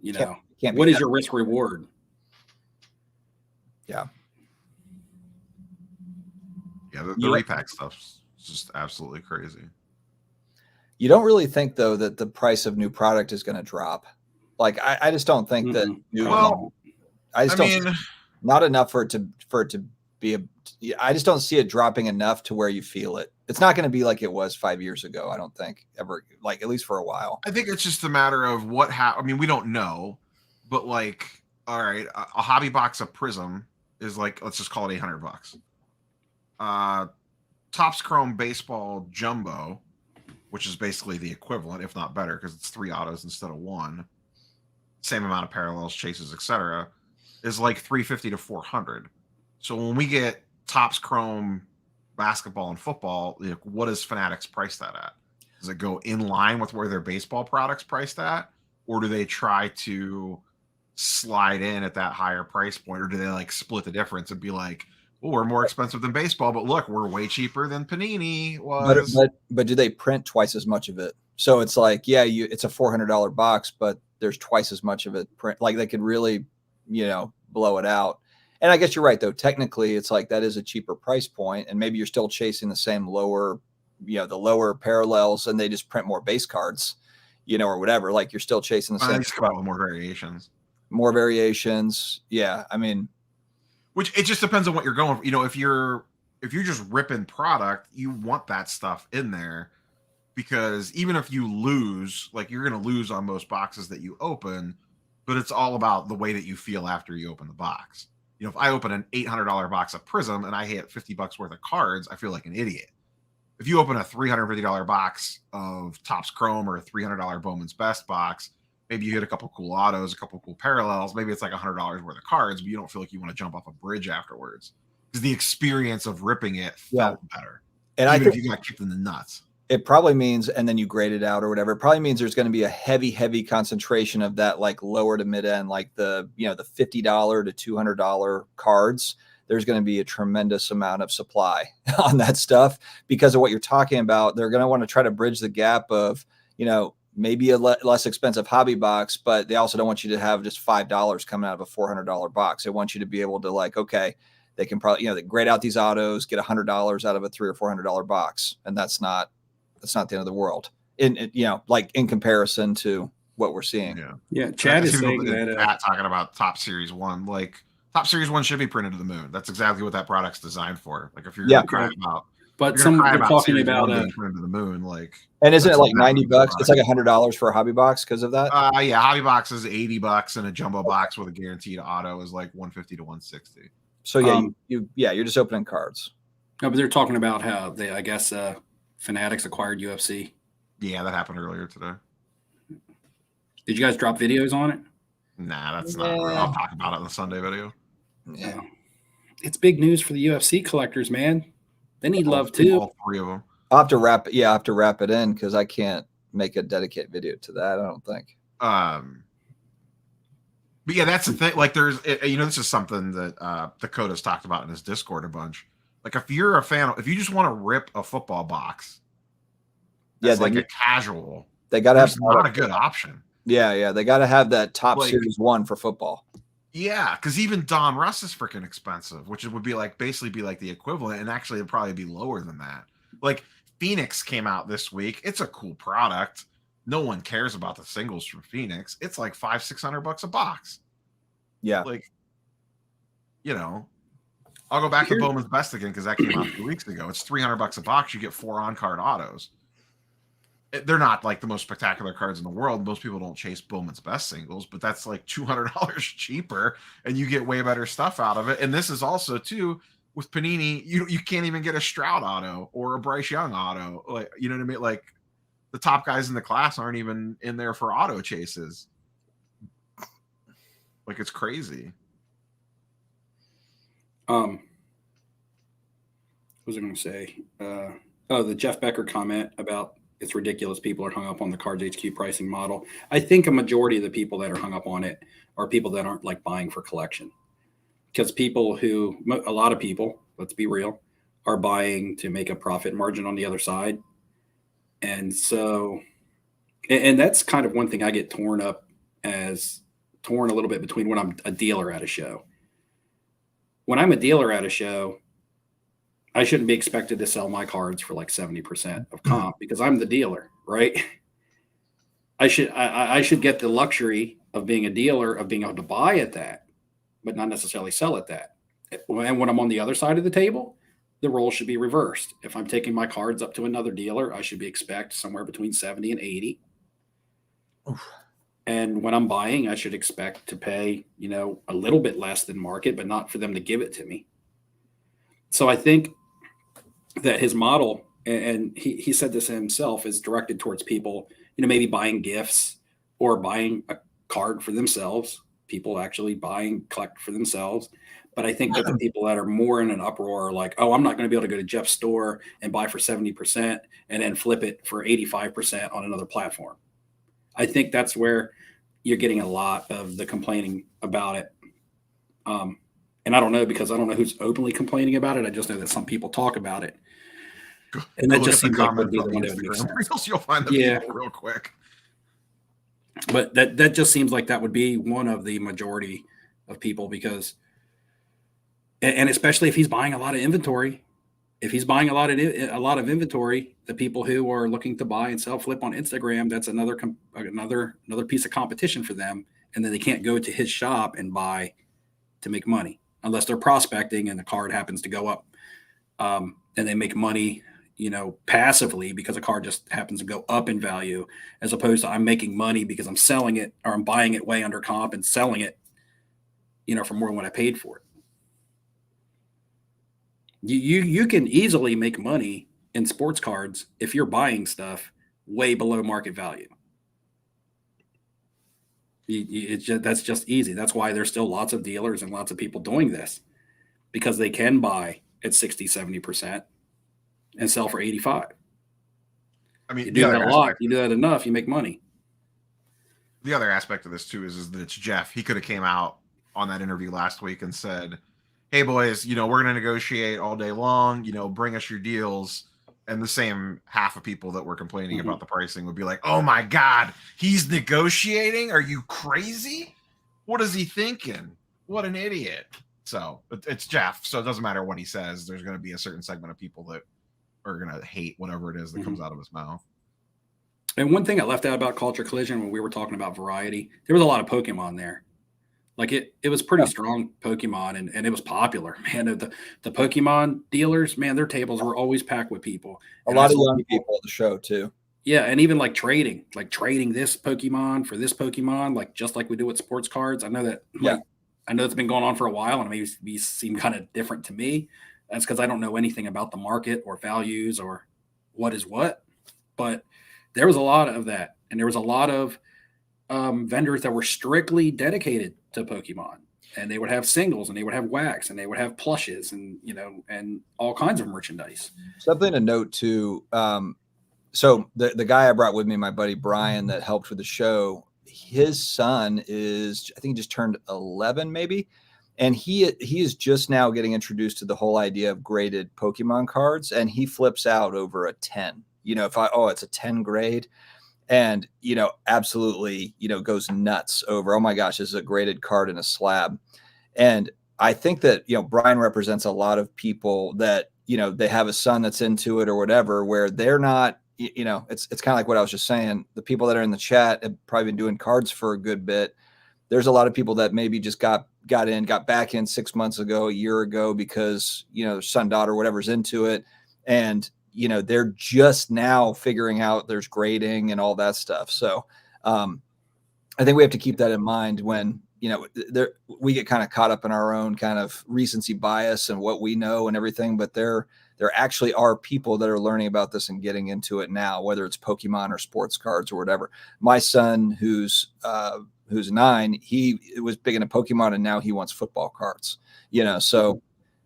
What is your risk reward? Yeah. Yeah, the repack stuff's just absolutely crazy. You don't really think, though, that the price of new product is going to drop. Like, I just don't think that. Not enough for it to be I just don't see it dropping enough to where you feel it. It's not going to be like it was 5 years ago. I don't think ever, like, at least for a while. I think it's just a matter of what I mean, we don't know, but like, all right, a hobby box of Prism is like, let's just call it $800. Topps Chrome Baseball Jumbo, which is basically the equivalent, if not better, because it's 3 autos instead of 1. Same amount of parallels, chases, etc., is like $350 to $400. So when we get Topps Chrome basketball and football, like, what does Fanatics price that at? Does it go in line with where their baseball products priced at, or do they try to slide in at that higher price point, or do they like split the difference and be like, oh, we're more expensive than baseball, but look, we're way cheaper than Panini was. But do they print twice as much of it? So it's like, it's a $400 box, but there's twice as much of it print. Like, they could really, blow it out. And I guess you're right, though. Technically, it's like that is a cheaper price point, and maybe you're still chasing the same lower, the lower parallels, and they just print more base cards, or whatever. Like, you're still chasing the same. Come out with more variations. More variations. Yeah, I mean. Which it just depends on what you're going for. If you're just ripping product, you want that stuff in there, because even if you lose, like, you're going to lose on most boxes that you open, but it's all about the way that you feel after you open the box. If I open an $800 box of Prism and I hit $50 worth of cards, I feel like an idiot. If you open a $350 box of Topps Chrome or a $300 Bowman's Best box, maybe you hit a couple cool autos, a couple cool parallels. Maybe it's like $100 worth of cards, but you don't feel like you want to jump off a bridge afterwards, because the experience of ripping it felt better. And even if you got kicked in the nuts. It probably means, and then you grade it out or whatever, it probably means there's going to be a heavy concentration of that, like, lower to mid end, like the $50 to $200 cards. There's going to be a tremendous amount of supply on that stuff because of what you're talking about. They're going to want to try to bridge the gap of, maybe a less expensive hobby box, but they also don't want you to have just $5 coming out of a $400 box. They want you to be able to, like, okay, they can probably, they grade out these autos, get $100 out of a $300 or $400 box. And that's not the end of the world in comparison to what we're seeing. Yeah. Chad is saying that talking about Top Series 1, like, Top Series 1 should be printed to the moon. That's exactly what that product's designed for. Like, if you're going to cry about, but we're talking about printed to the moon, like, and isn't it like $90? It's like $100 for a hobby box because of that. Hobby box is $80, and a jumbo box with a guaranteed auto is like $150 to $160. So you're just opening cards. No, but they're talking about how they, I guess, Fanatics acquired UFC. Yeah, that happened earlier today. Did you guys drop videos on it? Nah, that's not real. I'll talk about it in the Sunday video. Yeah. It's big news for the UFC collectors, man. They need love too. All 3 of them. I'll have to wrap it in because I can't make a dedicated video to that, I don't think. But yeah, that's the thing. Like, there's, this is something that Dakota's talked about in his Discord a bunch. Like, if you're a fan, if you just want to rip a football box, as like a casual, they got to have not a good option. Yeah, they got to have that top series 1 for football. Yeah, because even Don Russ is freaking expensive, which would be like basically be like the equivalent, and actually it'd probably be lower than that. Like, Phoenix came out this week. It's a cool product. No one cares about the singles from Phoenix. It's like $500-$600 a box. Yeah. Like, I'll go back to Bowman's Best again because that came out 2 weeks ago. It's $300 a box. You get 4 on-card autos. They're not like the most spectacular cards in the world. Most people don't chase Bowman's Best singles, but that's like $200 cheaper, and you get way better stuff out of it. And this is also too with Panini. You can't even get a Stroud auto or a Bryce Young auto. Like, you know what I mean? Like, the top guys in the class aren't even in there for auto chases. Like, it's crazy. What was I going to say? The Jeff Becker comment about it's ridiculous people are hung up on the Cards HQ pricing model. I think a majority of the people that are hung up on it are people that aren't like buying for collection. Because a lot of people, let's be real, are buying to make a profit margin on the other side. And so, and that's kind of one thing I get torn a little bit between when I'm a dealer at a show. When I'm a dealer at a show, I shouldn't be expected to sell my cards for like 70% of comp because I'm the dealer, right? I should get the luxury of being a dealer, of being able to buy at that, but not necessarily sell at that. And when I'm on the other side of the table, the role should be reversed. If I'm taking my cards up to another dealer, I should be expect somewhere between 70 and 80. Oof. And when I'm buying, I should expect to pay, a little bit less than market, but not for them to give it to me. So I think that his model, and he said this himself, is directed towards people, maybe buying gifts or buying a card for themselves, people actually collect for themselves. But I think that the people that are more in an uproar are like, oh, I'm not going to be able to go to Jeff's store and buy for 70% and then flip it for 85% on another platform. I think that's where you're getting a lot of the complaining about it. And I don't know, because I don't know who's openly complaining about it. I just know that some people talk about it. And that just seems like would be the one that would make sense. You'll find the people real quick. But that just seems like that would be one of the majority of people, because, and especially if he's buying a lot of inventory, if he's buying a lot of inventory, the people who are looking to buy and sell flip on Instagram, that's another piece of competition for them. And then they can't go to his shop and buy to make money unless they're prospecting and the card happens to go up, and they make money, passively because a card just happens to go up in value, as opposed to I'm making money because I'm selling it, or I'm buying it way under comp and selling it, for more than what I paid for it. You can easily make money in sports cards if you're buying stuff way below market value. That's just easy. That's why there's still lots of dealers and lots of people doing this, because they can buy at 60, 70% and sell for 85. I mean, you do that a lot. You do that enough, you make money. The other aspect of this too is that it's Jeff. He could have came out on that interview last week and said, hey boys, we're going to negotiate all day long, bring us your deals. And the same half of people that were complaining about the pricing would be like, oh my God, he's negotiating? Are you crazy? What is he thinking? What an idiot. So it's Jeff. So it doesn't matter what he says. There's going to be a certain segment of people that are going to hate whatever it is that comes out of his mouth. And one thing I left out about Culture Collision when we were talking about variety, there was a lot of Pokemon there. Like it was pretty strong Pokemon, and it was popular, man. The Pokemon dealers, man, their tables were always packed with people. A lot of young people at the show too. Yeah, and even like trading this Pokemon for this Pokemon, like just like we do with sports cards. I know that. I know it's been going on for a while, and it maybe seem kind of different to me. That's because I don't know anything about the market or values or what is what. But there was a lot of that, and there was a lot of vendors that were strictly dedicated to Pokemon, and they would have singles, and they would have wax, and they would have plushes, and and all kinds of merchandise. Something to note too. So the guy I brought with me, my buddy Brian, that helped with the show, his son is, I think, he just turned 11 maybe. And he is just now getting introduced to the whole idea of graded Pokemon cards, and he flips out over a 10. It's a 10 grade, and absolutely, goes nuts over, oh my gosh, this is a graded card in a slab. And I think that Brian represents a lot of people that they have a son that's into it or whatever, where they're not. It's kind of like what I was just saying. The people that are in the chat have probably been doing cards for a good bit. There's a lot of people that maybe just got back in 6 months ago, a year ago, because, their son, daughter, whatever's into it. And, they're just now figuring out there's grading and all that stuff. So I think we have to keep that in mind when, we get kind of caught up in our own kind of recency bias and what we know and everything. But there actually are people that are learning about this and getting into it now, whether it's Pokemon or sports cards or whatever. My son, who's 9, he was big into Pokemon, and now he wants football cards, so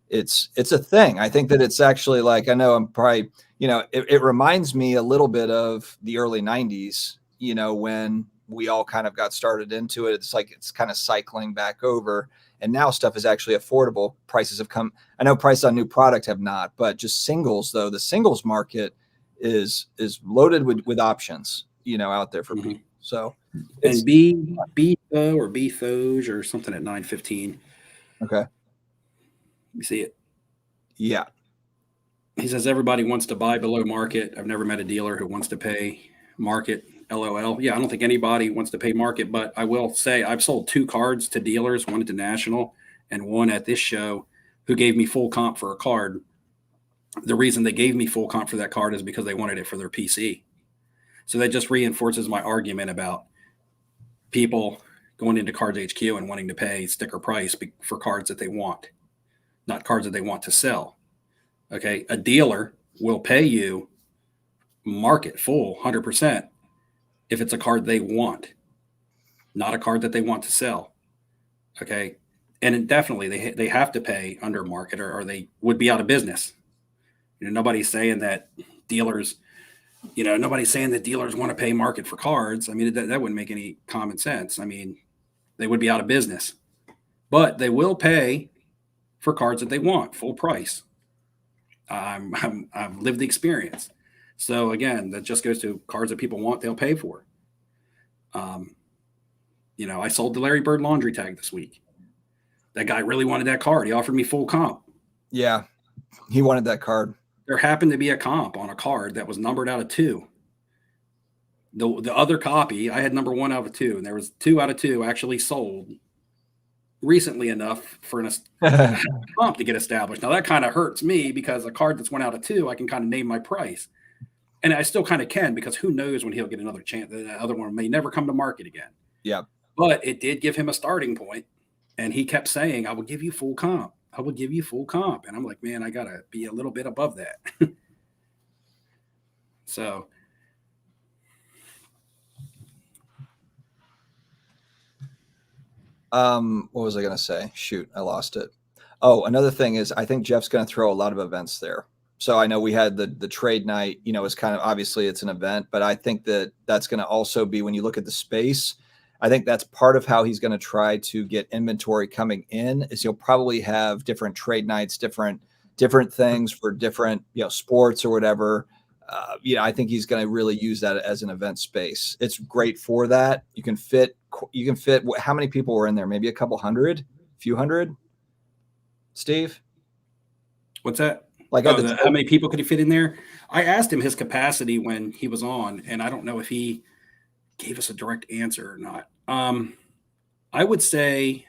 it's a thing. I think that it's actually, like, I know I'm probably, it reminds me a little bit of the early 90s, when we all kind of got started into it. It's like, it's kind of cycling back over, and now stuff is actually affordable. Prices have come. I know prices on new product have not, but just singles, though, the singles market is loaded with options, out there for people. So, and Beefo or Beefoj or something at 9:15. Okay. You see it? Yeah. He says everybody wants to buy below market. I've never met a dealer who wants to pay market. LOL. Yeah, I don't think anybody wants to pay market, but I will say I've sold 2 cards to dealers, one at the National and one at this show, who gave me full comp for a card. The reason they gave me full comp for that card is because they wanted it for their PC. So that just reinforces my argument about people going into Cards HQ and wanting to pay sticker price for cards that they want, not cards that they want to sell. Okay. A dealer will pay you market full 100% if it's a card they want, not a card that they want to sell. Okay. And definitely they have to pay under market, or they would be out of business. Nobody's saying that dealers want to pay market for cards. I mean, that wouldn't make any common sense. I mean, they would be out of business, but they will pay for cards that they want full price. I've lived the experience. So again, that just goes to cards that people want, they'll pay for. I sold the Larry Bird laundry tag this week. That guy really wanted that card. He offered me full comp. Yeah, he wanted that card. There happened to be a comp on a card that was numbered out of 2. The other copy, I had number 1 out of 2, and there was 2 out of 2 actually sold recently enough for a comp to get established. Now that kind of hurts me, because a card that's 1 out of 2, I can kind of name my price. And I still kind of can, because who knows when he'll get another chance. The other one may never come to market again. Yeah. But it did give him a starting point. And he kept saying, I will give you full comp. I will give you full comp. And I'm like, man, I got to be a little bit above that. So. What was I going to say? Shoot, I lost it. Oh, another thing is, I think Jeff's going to throw a lot of events there. So I know we had the trade night, is kind of, obviously it's an event, but I think that that's going to also be, when you look at the space, I think that's part of how he's going to try to get inventory coming in, is he'll probably have different trade nights, different things for different, sports or whatever. I think he's going to really use that as an event space. It's great for that. You can fit, how many people were in there? Maybe a couple hundred, a few hundred, Steve? What's that? How many people could he fit in there? I asked him his capacity when he was on, and I don't know if he gave us a direct answer or not. I would say,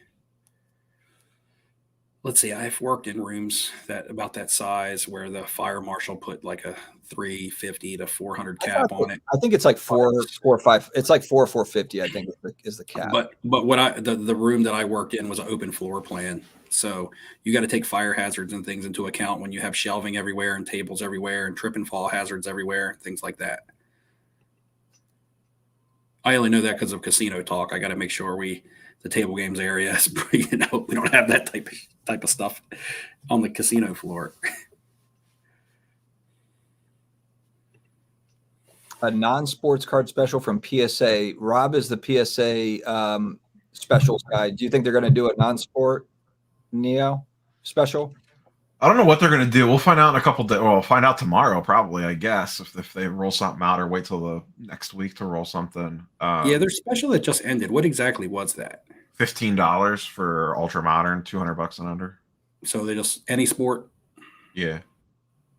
let's see, I've worked in rooms about that size where the fire marshal put like a 350 to 400 cap on it. I think it's like 4 or 5. It's like 450, I think, is the cap. But what the room that I worked in was an open floor plan. So you got to take fire hazards and things into account when you have shelving everywhere and tables everywhere and trip and fall hazards everywhere, things like that. I only know that because of casino talk. I got to make sure the table games area is, we don't have that type of stuff on the casino floor. a non-sports card special from PSA. Rob is the PSA specials guy. Do you think they're going to do a non-sport Neo special? I don't know what they're going to do. We'll find out in a couple days. Well, we'll find out tomorrow, probably, I guess, if they roll something out or wait till the next week to roll something. Yeah, their special that just ended. What exactly was that? $15 for ultra modern, $200 and under. So they just any sport. Yeah.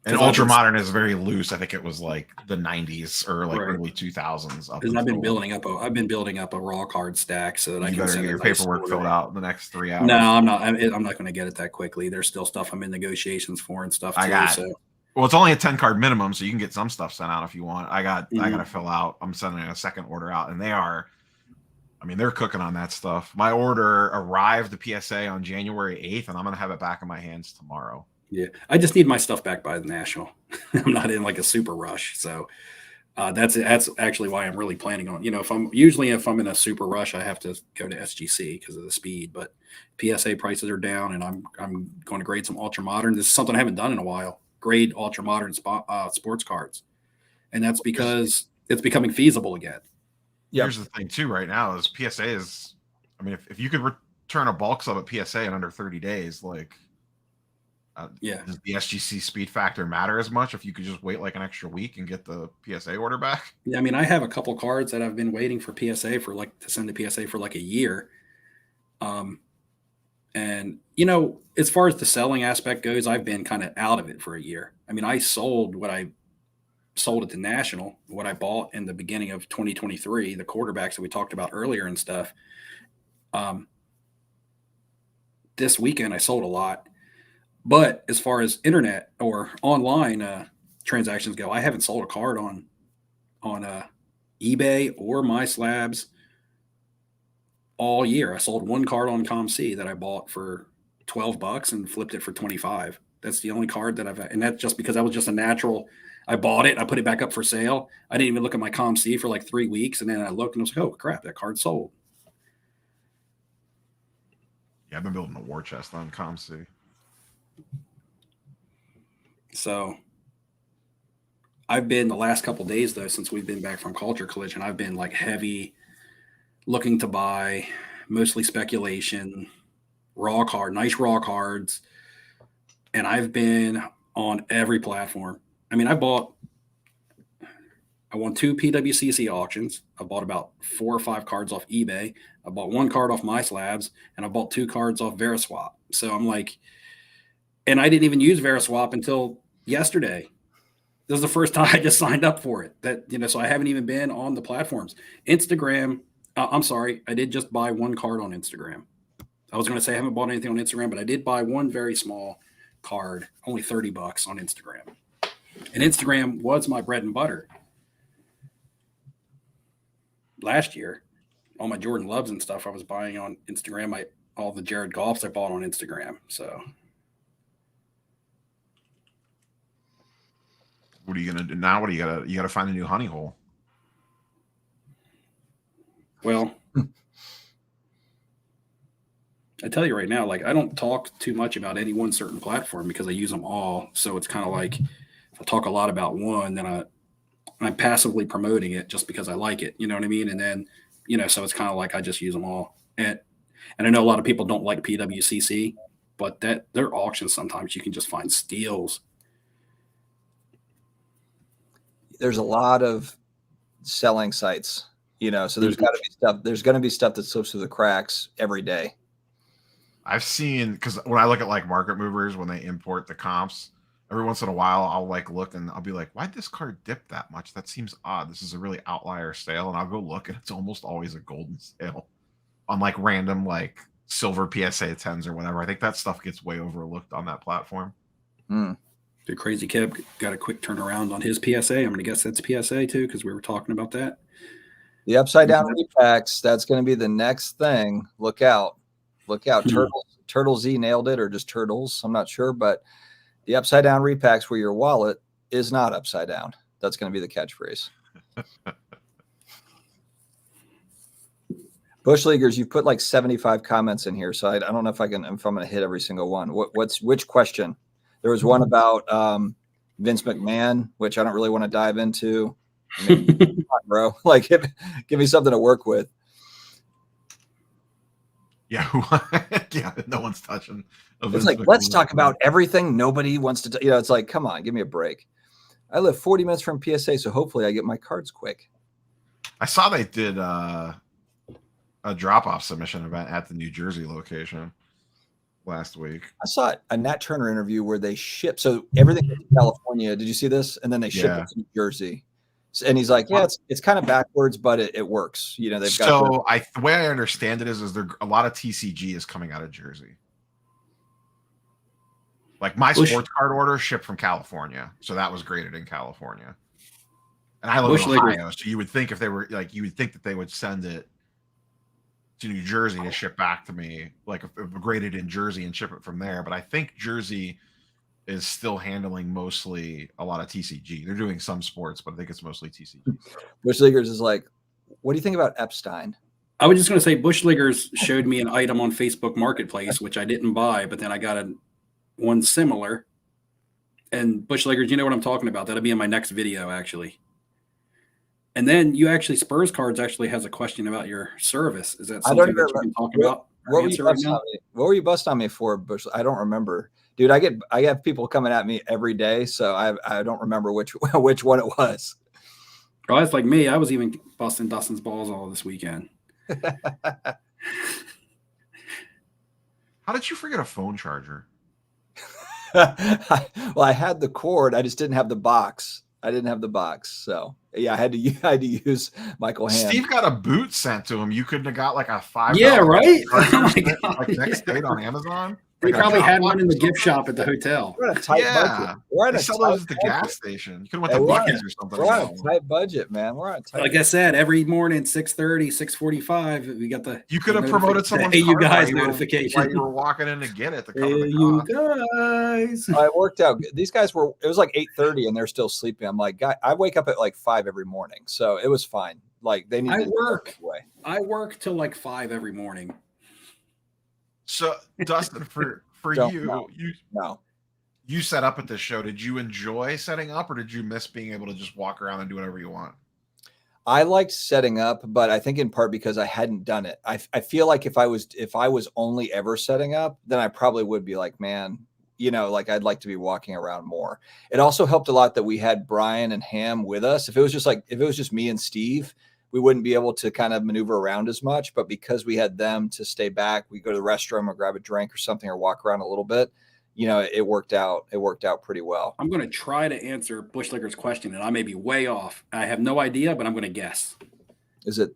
And ultra modern is very loose. I think it was like the 90s or like early 2000s. Because I've been building up a raw card stack so that I can better get your paperwork filled out in the next 3 hours. No, I'm not. I'm not going to get it that quickly. There's still stuff I'm in negotiations for and stuff too. Well, it's only a 10 card minimum, so you can get some stuff sent out if you want. I got to fill out. I'm sending a second order out, and they're cooking on that stuff. My order arrived to PSA on January 8th, and I'm going to have it back in my hands tomorrow. Yeah, I just need my stuff back by the National. I'm not in like a super rush, so that's actually why I'm really planning on. If I'm in a super rush, I have to go to SGC because of the speed. But PSA prices are down, and I'm going to grade some ultra modern. This is something I haven't done in a while. Grade ultra modern sports cards, and that's because it's becoming feasible again. Yep. Here's the thing too. Right now is PSA is. I mean, if you could return a bulk sub at PSA in under 30 days, like. Does the SGC speed factor matter as much if you could just wait like an extra week and get the PSA order back? Yeah, I mean, I have a couple cards that I've been waiting for PSA for to send to PSA for like a year. And as far as the selling aspect goes, I've been kind of out of it for a year. I mean, I sold what I sold at the National, what I bought in the beginning of 2023, the quarterbacks that we talked about earlier and stuff. This weekend I sold a lot. But as far as internet or online transactions go, I haven't sold a card on eBay or my slabs all year. I sold one card on COMC that I bought for $12 and flipped it for 25. That's the only card that and that's just because that was just a natural. I bought it, I put it back up for sale. I didn't even look at my COMC for like 3 weeks, and then I looked and I was like, oh crap, that card sold. Yeah, I've been building a war chest on COMC. So I've been the last couple of days though, since we've been back from Culture Collision, I've been like heavy looking to buy, mostly speculation, nice raw cards. And I've been on every platform. I mean, I won 2 PWCC auctions. I bought about 4 or 5 cards off eBay. I bought 1 card off my slabs, and I bought 2 cards off Veriswap. So I'm like, and I didn't even use Veriswap until yesterday. This is the first time I just signed up for it. So I haven't even been on the platforms. Instagram, I'm sorry, I did just buy 1 card on Instagram. I was going to say I haven't bought anything on Instagram, but I did buy 1 very small card, only $30 on Instagram. And Instagram was my bread and butter. Last year, all my Jordan Loves and stuff I was buying on Instagram. All the Jared Goffs I bought on Instagram. So what are you gonna do now? You gotta find a new honey hole. Well, I tell you right now, like I don't talk too much about any one certain platform because I use them all. So it's kind of like if I talk a lot about one, then I'm passively promoting it just because I like it. You know what I mean? And then, so it's kind of like I just use them all. And I know a lot of people don't like PWCC, but their auctions sometimes you can just find steals. There's a lot of selling sites, so there's got to be stuff. There's going to be stuff that slips through the cracks every day. I've seen, because when I look at like market movers, when they import the comps, every once in a while I'll like look and I'll be like, why'd this card dip that much? That seems odd. This is a really outlier sale. And I'll go look and it's almost always a golden sale on like random like silver PSA 10s or whatever. I think that stuff gets way overlooked on that platform. The Crazy Kev got a quick turnaround on his PSA. I'm going to guess that's PSA too, because we were talking about that. The upside down repacks, that's going to be the next thing. Look out. Turtle Z nailed it, or just Turtles. I'm not sure, but the upside down repacks where your wallet is not upside down. That's going to be the catchphrase. Bush Leaguers, you've put like 75 comments in here, so I don't know if I'm going to hit every single one. Which question? There was one about Vince McMahon, which I don't really want to dive into. I mean, come on, bro, like give me something to work with. Yeah, yeah, no one's touching. It's like, let's talk about everything. Nobody wants to, it's like, come on, give me a break. I live 40 minutes from PSA, so hopefully I get my cards quick. I saw they did a drop-off submission event at the New Jersey location last week. I saw a Nat Turner interview where they ship. So everything goes to California. Did you see this? And then they ship it to New Jersey. And he's like, yeah, it's kind of backwards, but it works. They've got. So the way I understand it is there a lot of TCG is coming out of Jersey. Like my sports card order shipped from California, so that was graded in California. And I live in Ohio, so you would think if they were like, you would think that they would send it to New Jersey to ship back to me, like if graded in Jersey and ship it from there. But I think Jersey is still handling mostly a lot of TCG. They're doing some sports, but I think it's mostly TCG. Bush Leaguers is like, what do you think about Epstein? I was just going to say, Bush Leaguers showed me an item on Facebook Marketplace, which I didn't buy, but then I got one similar. And Bush Leaguers, you know what I'm talking about. That'll be in my next video, actually. And then Spurs Cards actually has a question about your service. Is that something that you can talk about? What were you busting on me for, Bush? I don't remember. Dude, I have people coming at me every day, so I don't remember which one it was. Oh, it's like me. I was even busting Dustin's balls all this weekend. How did you forget a phone charger? Well, I had the cord. I just didn't have the box. So yeah, I had to use Michael Ham. Steve got a boot sent to him. You couldn't have got like a $5. Yeah, right. Like next date on Amazon. They probably had one in the gift shop at the hotel. We're on a tight budget. We're on a sell those at the gas station. You could have went to Buc-ee's or something. We're on a tight budget, man. We're on a tight. Like I said, every morning 6:30, 6:45, we got the. You could have promoted someone's Hey, you guys notification. While you were walking in to get it. To cover hey, you guys. It worked out. These guys were. It was like 8:30, and they're still sleeping. I'm like, I wake up at like 5 every morning, so it was fine. Like they need. I work till like 5 every morning. So Dustin, for you set up at this show. Did you enjoy setting up, or did you miss being able to just walk around and do whatever you want? I liked setting up, but I think in part because I hadn't done it. I feel like if I was only ever setting up, then I probably would be like, man, like I'd like to be walking around more. It also helped a lot that we had Brian and Ham with us. If it was just me and Steve, we wouldn't be able to kind of maneuver around as much, but because we had them to stay back, we go to the restroom or grab a drink or something, or walk around a little bit, it worked out pretty well. I'm going to try to answer Bush Leaguer's question, and I may be way off. I have no idea, but I'm going to guess. Is it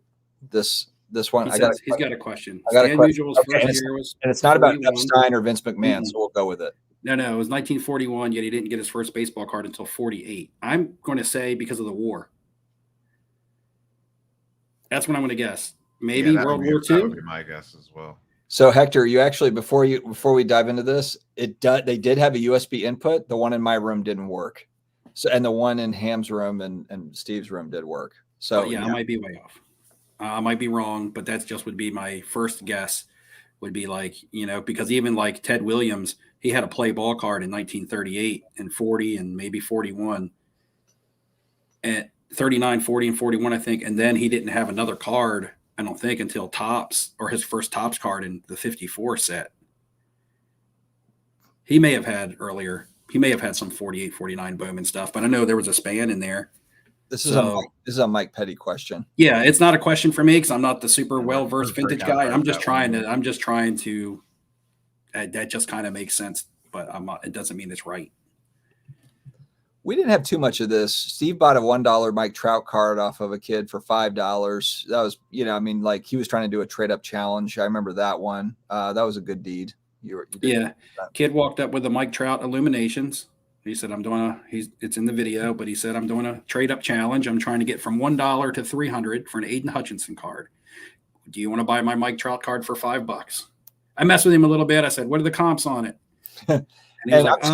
this one? He's got a question. I got a question. Okay, and it's not about Epstein or Vince McMahon, so we'll go with it. No, it was 1941, yet he didn't get his first baseball card until 48. I'm going to say because of the war. That's what I'm going to guess. Maybe World War II. That would be my guess as well. So Hector, you actually before we dive into this, they did have a USB input. The one in my room didn't work. So and the one in Ham's room and Steve's room did work. So I might be way off. I might be wrong, but that's just would be my first guess. Would be like because even like Ted Williams, he had a play ball card in 1938 and 40 and maybe 41. And 39, 40, and 41, I think. And then he didn't have another card, I don't think, until Topps or his first Topps card in the 54 set. He may have had earlier. He may have had some 48, 49 Bowman stuff, but I know there was a span in there. This is a Mike Petty question. Yeah, it's not a question for me because I'm not the super well-versed vintage guy. I'm just trying to. That just kind of makes sense, but it doesn't mean it's right. We didn't have too much of this. Steve bought a $1 Mike Trout card off of a kid for $5. That was, like he was trying to do a trade up challenge. I remember that one. That was a good deed. Kid walked up with the Mike Trout Illuminations. He said, it's in the video, but he said, I'm doing a trade up challenge. I'm trying to get from $1 to $300 for an Aiden Hutchinson card. Do you want to buy my Mike Trout card for $5? I messed with him a little bit. I said, what are the comps on it? And he was like,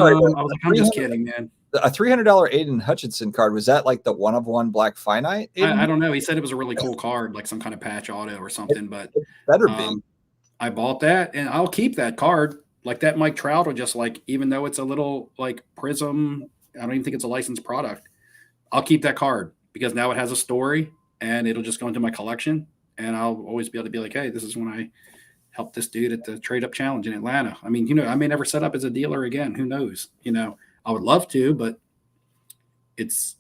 I'm just kidding, man. A $300 Aiden Hutchinson card, was that like the one of one black finite? I don't know. He said it was a really cool card, like some kind of patch auto or something, but it better be. I bought that and I'll keep that card. Like that Mike Trout will just like, even though it's a little like Prism, I don't even think it's a licensed product. I'll keep that card because now it has a story and it'll just go into my collection. And I'll always be able to be like, hey, this is when I helped this dude at the trade up challenge in Atlanta. I mean, you know, I may never set up as a dealer again. Who knows? You know, I would love to, but it's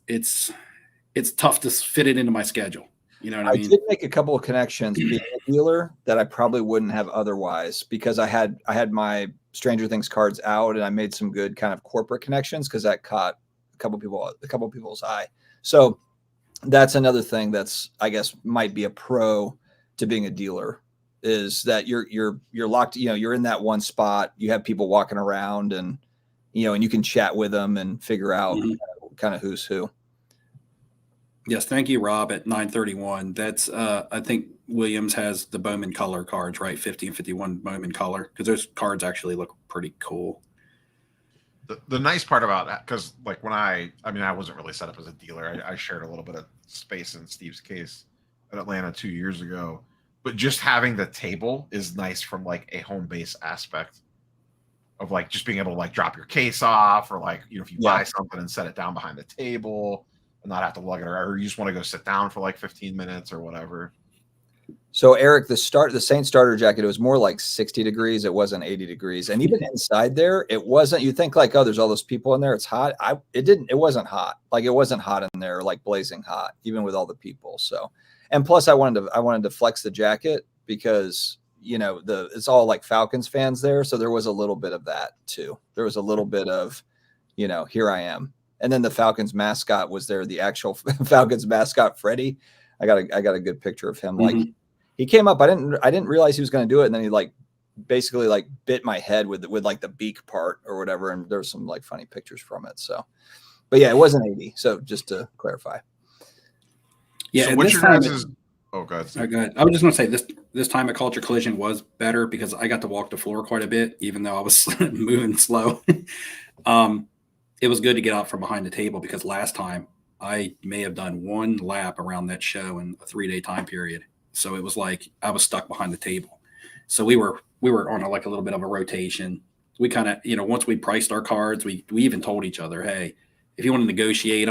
tough to fit it into my schedule. You know what I mean? I did make a couple of connections being a dealer that I probably wouldn't have otherwise, because I had my Stranger Things cards out, and I made some good kind of corporate connections because that caught a couple people's eye. So that's another thing that's, I guess, might be a pro to being a dealer, is that you're locked, you know, you're in that one spot, you have people walking around, and you know, and you can chat with them and figure out kind of who's who. Yes, thank you, Rob, at 931. That's I think Williams has the Bowman color cards, right? 50 and 51 Bowman color, because those cards actually look pretty cool. The nice part about that, because like when I wasn't really set up as a dealer. I shared a little bit of space in Steve's case at Atlanta 2 years ago, but just having the table is nice from like a home base aspect of like just being able to like drop your case off, or like, you know, if you buy something and set it down behind the table and not have to lug it around, or you just want to go sit down for like 15 minutes or whatever. So Eric, the Saint starter jacket, it was more like 60 degrees. It wasn't 80 degrees. And even inside there, it wasn't, you think like, oh, there's all those people in there, it's hot. It wasn't hot. Like it wasn't hot in there, like blazing hot, even with all the people. So, and plus I wanted to flex the jacket because, you know, it's all like Falcons fans there. So there was a little bit of that too. There was a little bit of, you know, here I am. And then the Falcons mascot was there, the actual Falcons mascot, Freddie. I got a good picture of him. Like he came up, I didn't realize he was going to do it. And then he like basically like bit my head with like the beak part or whatever. And there's some like funny pictures from it. So, but yeah, it wasn't 80. So just to clarify. Yeah. So what's your guys' oh, go ahead. Go ahead. I was just going to say this time at Culture Collision was better because I got to walk the floor quite a bit, even though I was moving slow. It was good to get out from behind the table, because last time I may have done one lap around that show in a 3-day time period. So it was like I was stuck behind the table. So we were on a little bit of a rotation. We kind of, you know, once we priced our cards, we even told each other, hey, if you want to negotiate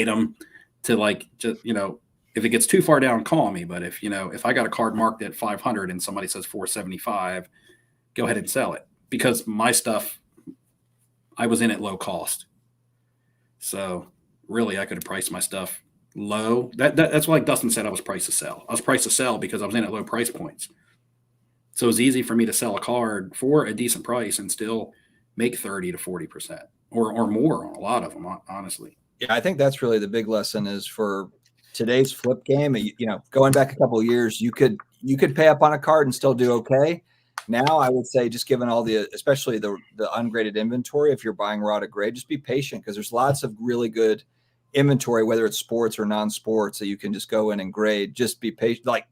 them to like, just, you know, if it gets too far down, call me. But if, you know, if I got a card marked at 500 and somebody says 475, go ahead and sell it, because my stuff, I was in at low cost. So really I could have priced my stuff low. That's why, like Dustin said, I was priced to sell. I was priced to sell because I was in at low price points. So it was easy for me to sell a card for a decent price and still make 30 to 40% or more on a lot of them, honestly. Yeah, I think that's really the big lesson is for today's flip game. You know, going back a couple of years, you could pay up on a card and still do okay. Now, I would say, just given all especially the ungraded inventory, if you're buying raw to grade, just be patient, because there's lots of really good inventory, whether it's sports or non-sports, that you can just go in and grade. Just be patient. Like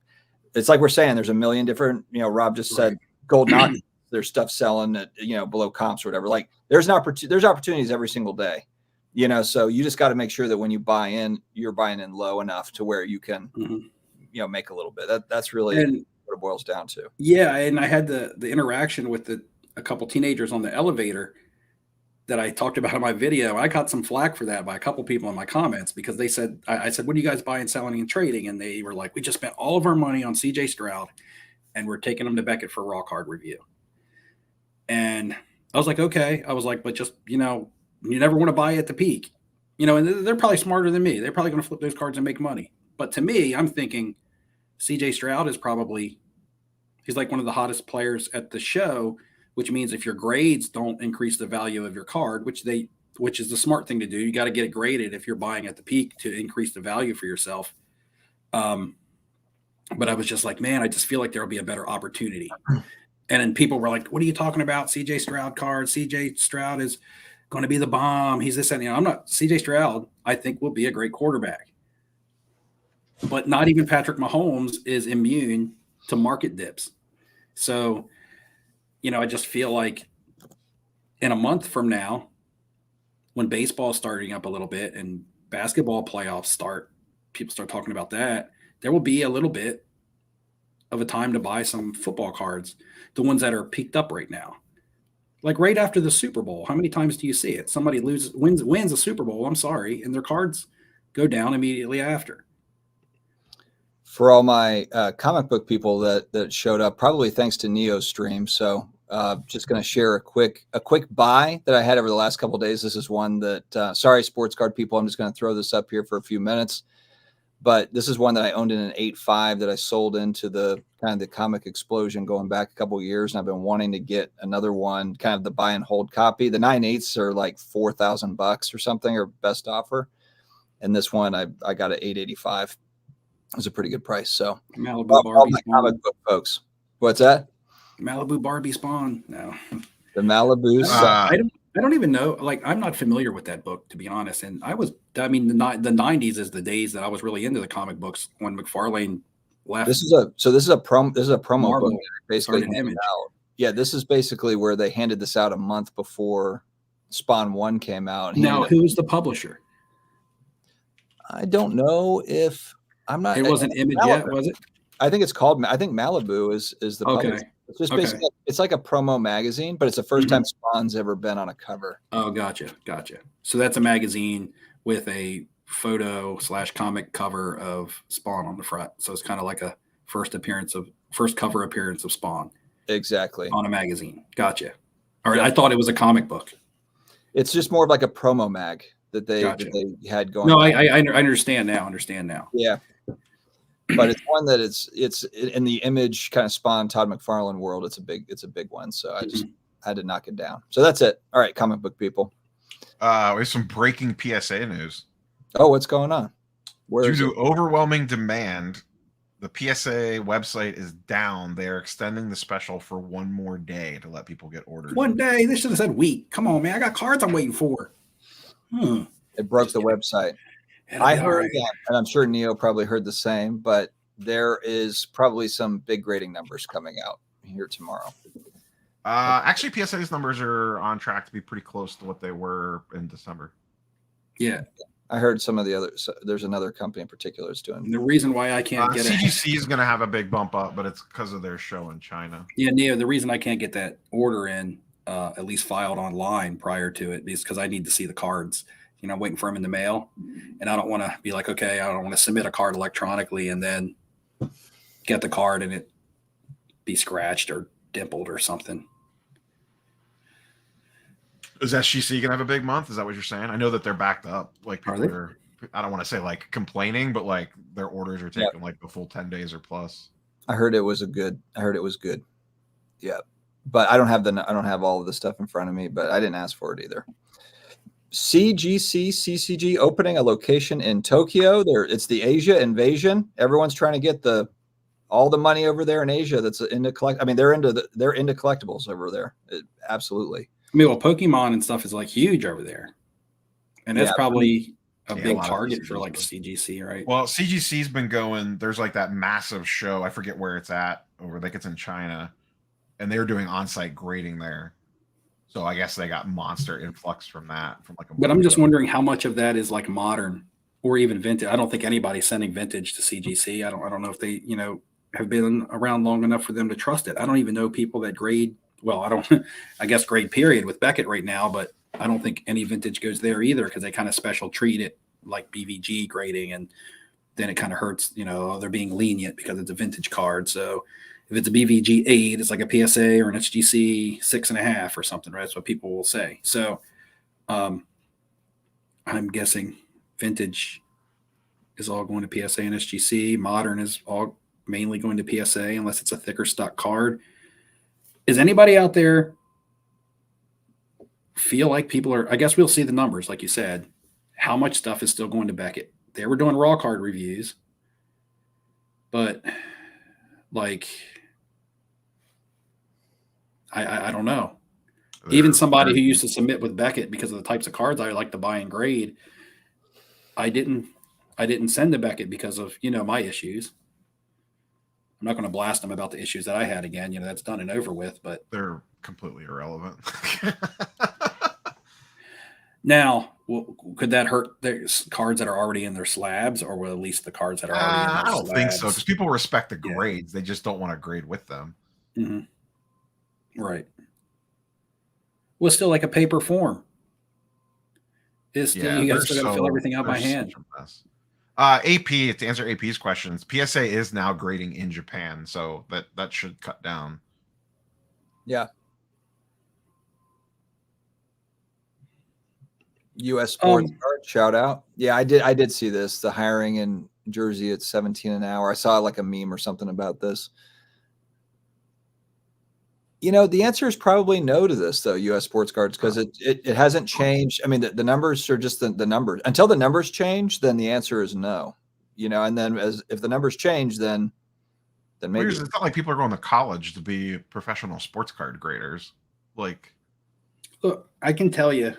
it's like we're saying, there's a million different, you know, Rob just said gold knock. There's stuff selling at, you know, below comps or whatever. Like there's opportunities every single day, you know. So you just got to make sure that when you buy in, you're buying in low enough to where you can, you know, make a little bit. That's really what it boils down to. Yeah, and I had the interaction with a couple teenagers on the elevator that I talked about in my video. I got some flack for that by a couple people in my comments, because they said, I said, what are you guys buying, selling, and trading? And they were like, we just spent all of our money on CJ Stroud and we're taking them to Beckett for raw card review. And I was like, okay. I was like, but just, you know, you never want to buy at the peak, you know, and they're probably smarter than me. They're probably going to flip those cards and make money. But to me, I'm thinking CJ Stroud is he's like one of the hottest players at the show, which means if your grades don't increase the value of your card, which is the smart thing to do, you got to get it graded if you're buying at the peak to increase the value for yourself. But I was just like, man, I just feel like there'll be a better opportunity. And then people were like, what are you talking about? CJ Stroud cards. CJ Stroud is going to be the bomb. He's this and, you know, I'm not. CJ Stroud, I think, will be a great quarterback. But not even Patrick Mahomes is immune to market dips. So, you know, I just feel like in a month from now, when baseball is starting up a little bit and basketball playoffs start, people start talking about that, there will be a little bit of a time to buy some football cards, the ones that are peaked up right now. Like right after the Super Bowl, how many times do you see it? Somebody wins a Super Bowl, I'm sorry, and their cards go down immediately after. For all my comic book people that showed up, probably thanks to Neo's stream. So just going to share a quick buy that I had over the last couple of days. This is one that sorry, sports card people, I'm just going to throw this up here for a few minutes. But this is one that I owned in an 8.5 that I sold into the kind of the comic explosion going back a couple of years, and I've been wanting to get another one, kind of the buy and hold copy. The 9.8s are like $4,000 or something, or best offer, and this one I got at 8.85. It was a pretty good price. So Malibu Barbie my Spawn. comic book folks, what's that? Malibu Barbie Spawn. No, the Malibu. I don't even know. Like, I'm not familiar with that book, to be honest. And the 90s is the days that I was really into the comic books when McFarlane left. This is a promo Marvel book. Basically, Image. Yeah, this is basically where they handed this out a month before Spawn 1 came out. Now, who was the publisher? I don't know if I'm not. It wasn't Image yet, was it? I think it's called. I think Malibu is the publisher. Okay. It's just basically it's like a promo magazine, but it's the first time Spawn's ever been on a cover. Oh, gotcha. So that's a magazine with a photo / comic cover of Spawn on the front. So it's kind of like a first cover appearance of Spawn. Exactly. On a magazine. Gotcha. All right. Yeah. I thought it was a comic book. It's just more of like a promo mag that they had going. No, I understand now. Yeah. But it's one that it's in the Image kind of Spawn Todd McFarlane world. It's a big one. So I just had to knock it down. So that's it. All right, comic book people. We have some breaking PSA news. Oh, what's going on? Due to overwhelming demand, the PSA website is down. They are extending the special for one more day to let people get orders. One day? They should have said week. Come on, man. I got cards I'm waiting for. It broke the website. I heard that, and I'm sure Neo probably heard the same, but there is probably some big grading numbers coming out here tomorrow. Actually, PSA's numbers are on track to be pretty close to what they were in December. Yeah. I heard some of the others. There's another company in particular that's doing. The reason why I can't get CGC is going to have a big bump up, but it's because of their show in China. Yeah, Neo, the reason I can't get that order in, at least filed online prior to it, is because I need to see the cards. I'm waiting for them in the mail, and I don't want to be like, okay, I don't want to submit a card electronically and then get the card and it be scratched or dimpled or something. Is SGC gonna have a big month? Is that what you're saying? I know that they're backed up. Like people are, I don't want to say like complaining, but like their orders are taking like the full 10 days or plus. I heard it was good. Yeah, but I don't have all of the stuff in front of me, but I didn't ask for it either. CCG opening a location in Tokyo. It's the Asia invasion. Everyone's trying to get all the money over there in Asia that's into collect. I mean, they're into collectibles over there. Absolutely. I mean, well, Pokemon and stuff is like huge over there, and that's probably a big target for like CGC, right? Well, CGC's been going. There's like that massive show. I forget where it's at. Over like it's in China, and they're doing on-site grading there. So I guess they got monster influx from that. But I'm just wondering how much of that is like modern or even vintage. I don't think anybody's sending vintage to CGC. I don't know if they, have been around long enough for them to trust it. I don't even know people that grade. Well, I guess grade period with Beckett right now, but I don't think any vintage goes there either because they kind of special treat it like BVG grading. And then it kind of hurts, they're being lenient because it's a vintage card. So if it's a BVG 8, it's like a PSA or an SGC 6.5 or something, right? That's what people will say. So I'm guessing vintage is all going to PSA and SGC. Modern is all mainly going to PSA unless it's a thicker stock card. Is anybody out there feel like people are, I guess we'll see the numbers, like you said, how much stuff is still going to Beckett? They were doing raw card reviews, but like, I don't know. Even somebody who used to submit with Beckett because of the types of cards I like to buy and grade, I didn't send to Beckett because of, my issues. I'm not going to blast them about the issues that I had again. That's done and over with, but they're completely irrelevant. Now, could that hurt their cards that are already in their slabs, or will at least the cards that are already in their slabs? I don't think so, because people respect the grades. They just don't want to grade with them. Mm-hmm. Right. Well, still like a paper form. It's still, Yeah, you they're guys still got to fill everything out by they're hand. such a mess. AP, to answer AP's questions, PSA is now grading in Japan, so that should cut down. Yeah. U.S. sports card shout out. Yeah, I did see this. The hiring in Jersey at 17 an hour. I saw like a meme or something about this. You know, the answer is probably no to this, though, U.S. sports cards, because it hasn't changed. I mean, the numbers are just the numbers. Until the numbers change, then the answer is no. You know, and then if the numbers change, then maybe. It's not like people are going to college to be professional sports card graders. Like, look, I can tell you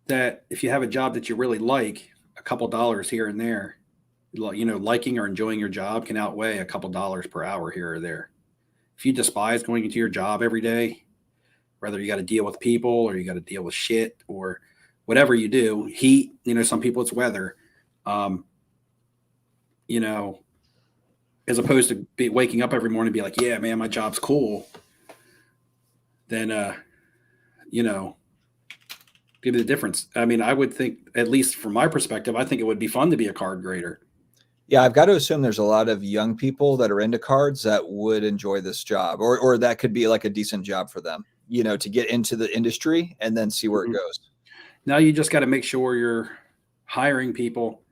that if you have a job that you really like, a couple dollars here and there, you know, liking or enjoying your job can outweigh a couple dollars per hour here or there. If you despise going into your job every day, whether you got to deal with people or you got to deal with shit or whatever you do, heat, you know, some people it's weather, you know, as opposed to be waking up every morning and be like, yeah, man, my job's cool. Then, you know, give it a difference. I mean, I would think, at least from my perspective, I think it would be fun to be a card grader. Yeah, I've got to assume there's a lot of young people that are into cards that would enjoy this job, or that could be like a decent job for them, you know, to get into the industry and then see where it goes. Now you just got to make sure you're hiring people.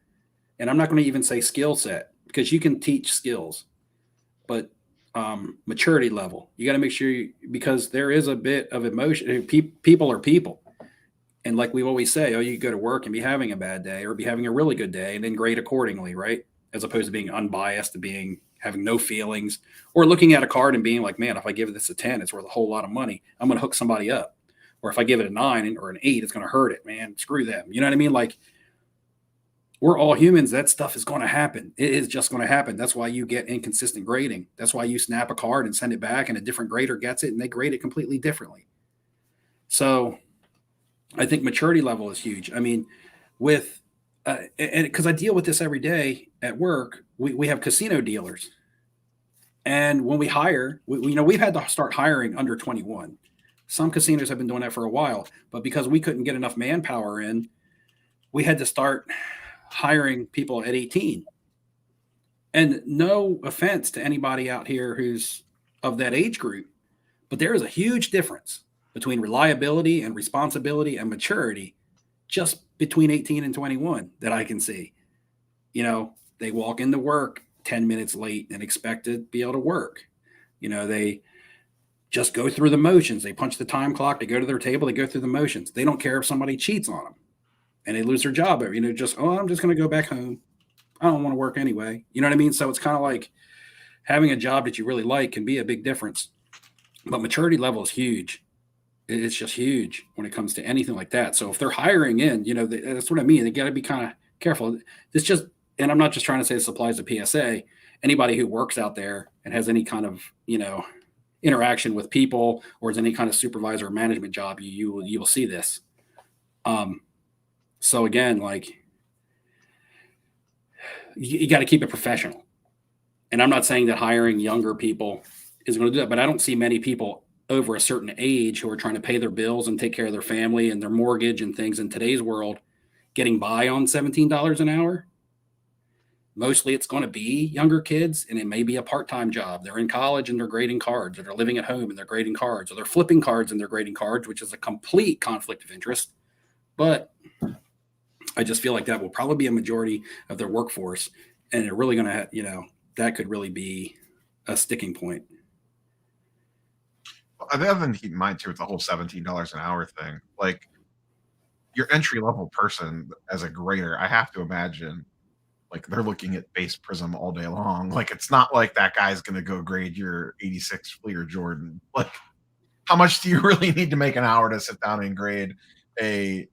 And I'm not going to even say skill set, because you can teach skills, but maturity level, you got to make sure because there is a bit of emotion. People are people. And like we always say, oh, you go to work and be having a bad day or be having a really good day and then grade accordingly, right? As opposed to being unbiased, to having no feelings, or looking at a card and being like, man, if I give this a 10, it's worth a whole lot of money. I'm going to hook somebody up. Or if I give it a 9 or an 8, it's going to hurt it, man. Screw them. You know what I mean? Like, we're all humans. That stuff is going to happen. It is just going to happen. That's why you get inconsistent grading. That's why you snap a card and send it back and a different grader gets it and they grade it completely differently. So I think maturity level is huge. I mean, and because I deal with this every day at work, we have casino dealers. And when we hire, we've had to start hiring under 21. Some casinos have been doing that for a while, but because we couldn't get enough manpower in, we had to start hiring people at 18. And no offense to anybody out here who's of that age group, but there is a huge difference between reliability and responsibility and maturity just between 18 and 21 that I can see. You know, they walk into work 10 minutes late and expect to be able to work. You know, they just go through the motions. They punch the time clock. They go to their table. They go through the motions. They don't care if somebody cheats on them and they lose their job. You know, I'm just going to go back home. I don't want to work anyway. You know what I mean? So it's kind of like having a job that you really like can be a big difference. But maturity level is huge. It's just huge when it comes to anything like that. So if they're hiring in, you know, that's what I mean. They got to be kind of careful. It's just, and I'm not just trying to say this applies to PSA. Anybody who works out there and has any kind of, you know, interaction with people or is any kind of supervisor or management job, you will see this. So again, like you got to keep it professional. And I'm not saying that hiring younger people is going to do that, but I don't see many people over a certain age who are trying to pay their bills and take care of their family and their mortgage and things in today's world getting by on $17 an hour. Mostly it's going to be younger kids, and it may be a part-time job. They're in college and they're grading cards, or they're living at home and they're grading cards, or they're flipping cards and they're grading cards, which is a complete conflict of interest. But I just feel like that will probably be a majority of their workforce, and they're really going to, you know, that could really be a sticking point. The other thing to keep in mind too, with the whole $17 an hour thing, like your entry level person as a grader, I have to imagine like they're looking at base prism all day long. Like it's not like that guy's going to go grade your 86 Fleer Jordan. Like how much do you really need to make an hour to sit down and grade a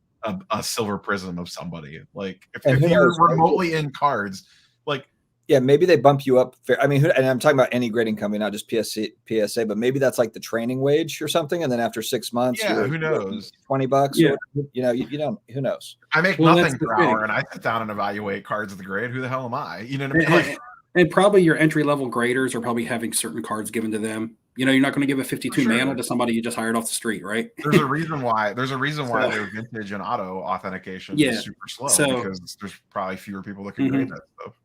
silver prism of somebody? Like if you're remotely in cards, like yeah, maybe they bump you up. I mean, and I'm talking about any grading company, not just PSA, but maybe that's like the training wage or something. And then after 6 months, yeah, who knows? $20. Yeah. Or, you know, you don't. Who knows? I make nothing per hour, and I sit down and evaluate cards of the grade. Who the hell am I? You know what I mean? And probably your entry level graders are probably having certain cards given to them. You know, you're not going to give a 52 Sure. manual to somebody you just hired off the street, right? There's a reason why their vintage and auto authentication Yeah. is super slow, So- because there's probably fewer people that can grade that stuff.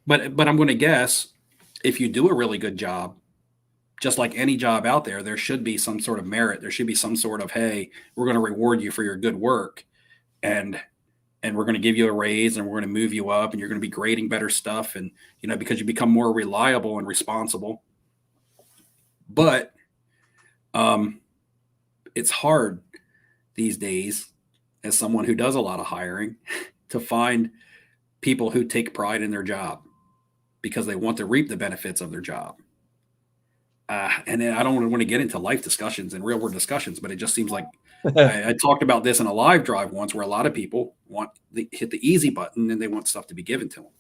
But I'm going to guess if you do a really good job, just like any job out there, there should be some sort of merit. There should be some sort of, hey, we're going to reward you for your good work, and we're going to give you a raise, and we're going to move you up, and you're going to be grading better stuff, and you know, because you become more reliable and responsible. But it's hard these days, as someone who does a lot of hiring, to find people who take pride in their job because they want to reap the benefits of their job. And then I don't want to get into life discussions and real world discussions, but it just seems like I talked about this in a live drive once, where a lot of people hit the easy button and they want stuff to be given to them.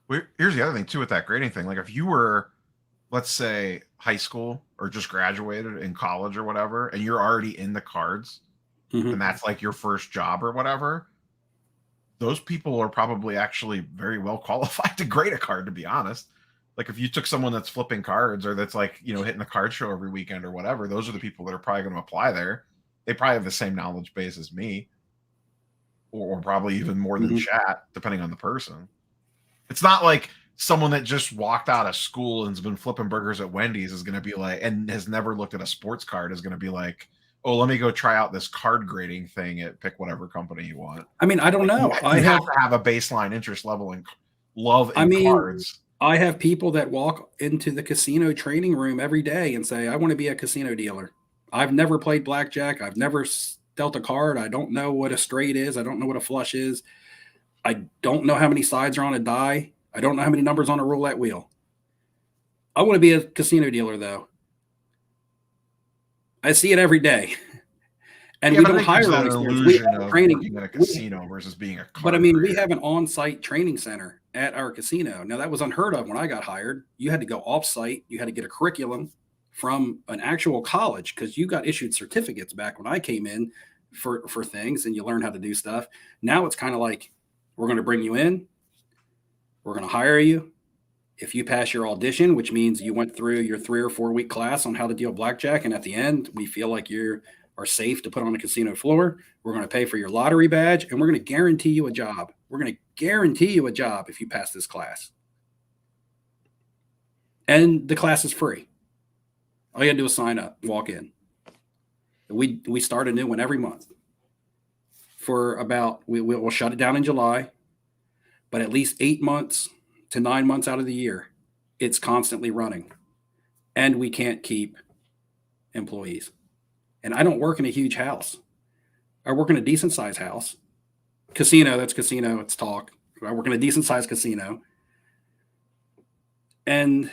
Well, here's the other thing too with that grading thing. Like if you were, let's say, high school or just graduated in college or whatever, and you're already in the cards, and that's like your first job or whatever, those people are probably actually very well qualified to grade a card, to be honest. Like if you took someone that's flipping cards, or that's like, you know, hitting the card show every weekend or whatever, those are the people that are probably going to apply there. They probably have the same knowledge base as me, or probably even more than chat, depending on the person. It's not like someone that just walked out of school and's been flipping burgers at Wendy's is going to be like, and has never looked at a sports card, is going to be like, oh, let me go try out this card grading thing at pick whatever company you want. I mean, I don't know. I have to have a baseline interest level in love in cards. I have people that walk into the casino training room every day and say, I want to be a casino dealer. I've never played blackjack. I've never dealt a card. I don't know what a straight is. I don't know what a flush is. I don't know how many sides are on a die. I don't know how many numbers on a roulette wheel. I want to be a casino dealer, though. I see it every day. And we don't hire that illusion of training working at a casino versus being a card. But I mean, grader. we have an on-site training center at our casino. Now, that was unheard of when I got hired. You had to go off-site. You had to get a curriculum from an actual college, because you got issued certificates back when I came in for things, and you learn how to do stuff. Now it's kind of like, we're going to bring you in. We're going to hire you. If you pass your audition, which means you went through your 3 or 4 week class on how to deal blackjack, and at the end, we feel like you are safe to put on a casino floor, we're going to pay for your lottery badge, and we're going to guarantee you a job. We're going to guarantee you a job if you pass this class. And the class is free. All you got to do is sign up, walk in. We start a new one every month. For about, we'll shut it down in July, but at least 8 months to 9 months out of the year, it's constantly running. And we can't keep employees. And I don't work in a huge house. I work in a decent sized house. Casino, that's casino, it's talk. I work in a decent sized casino. And,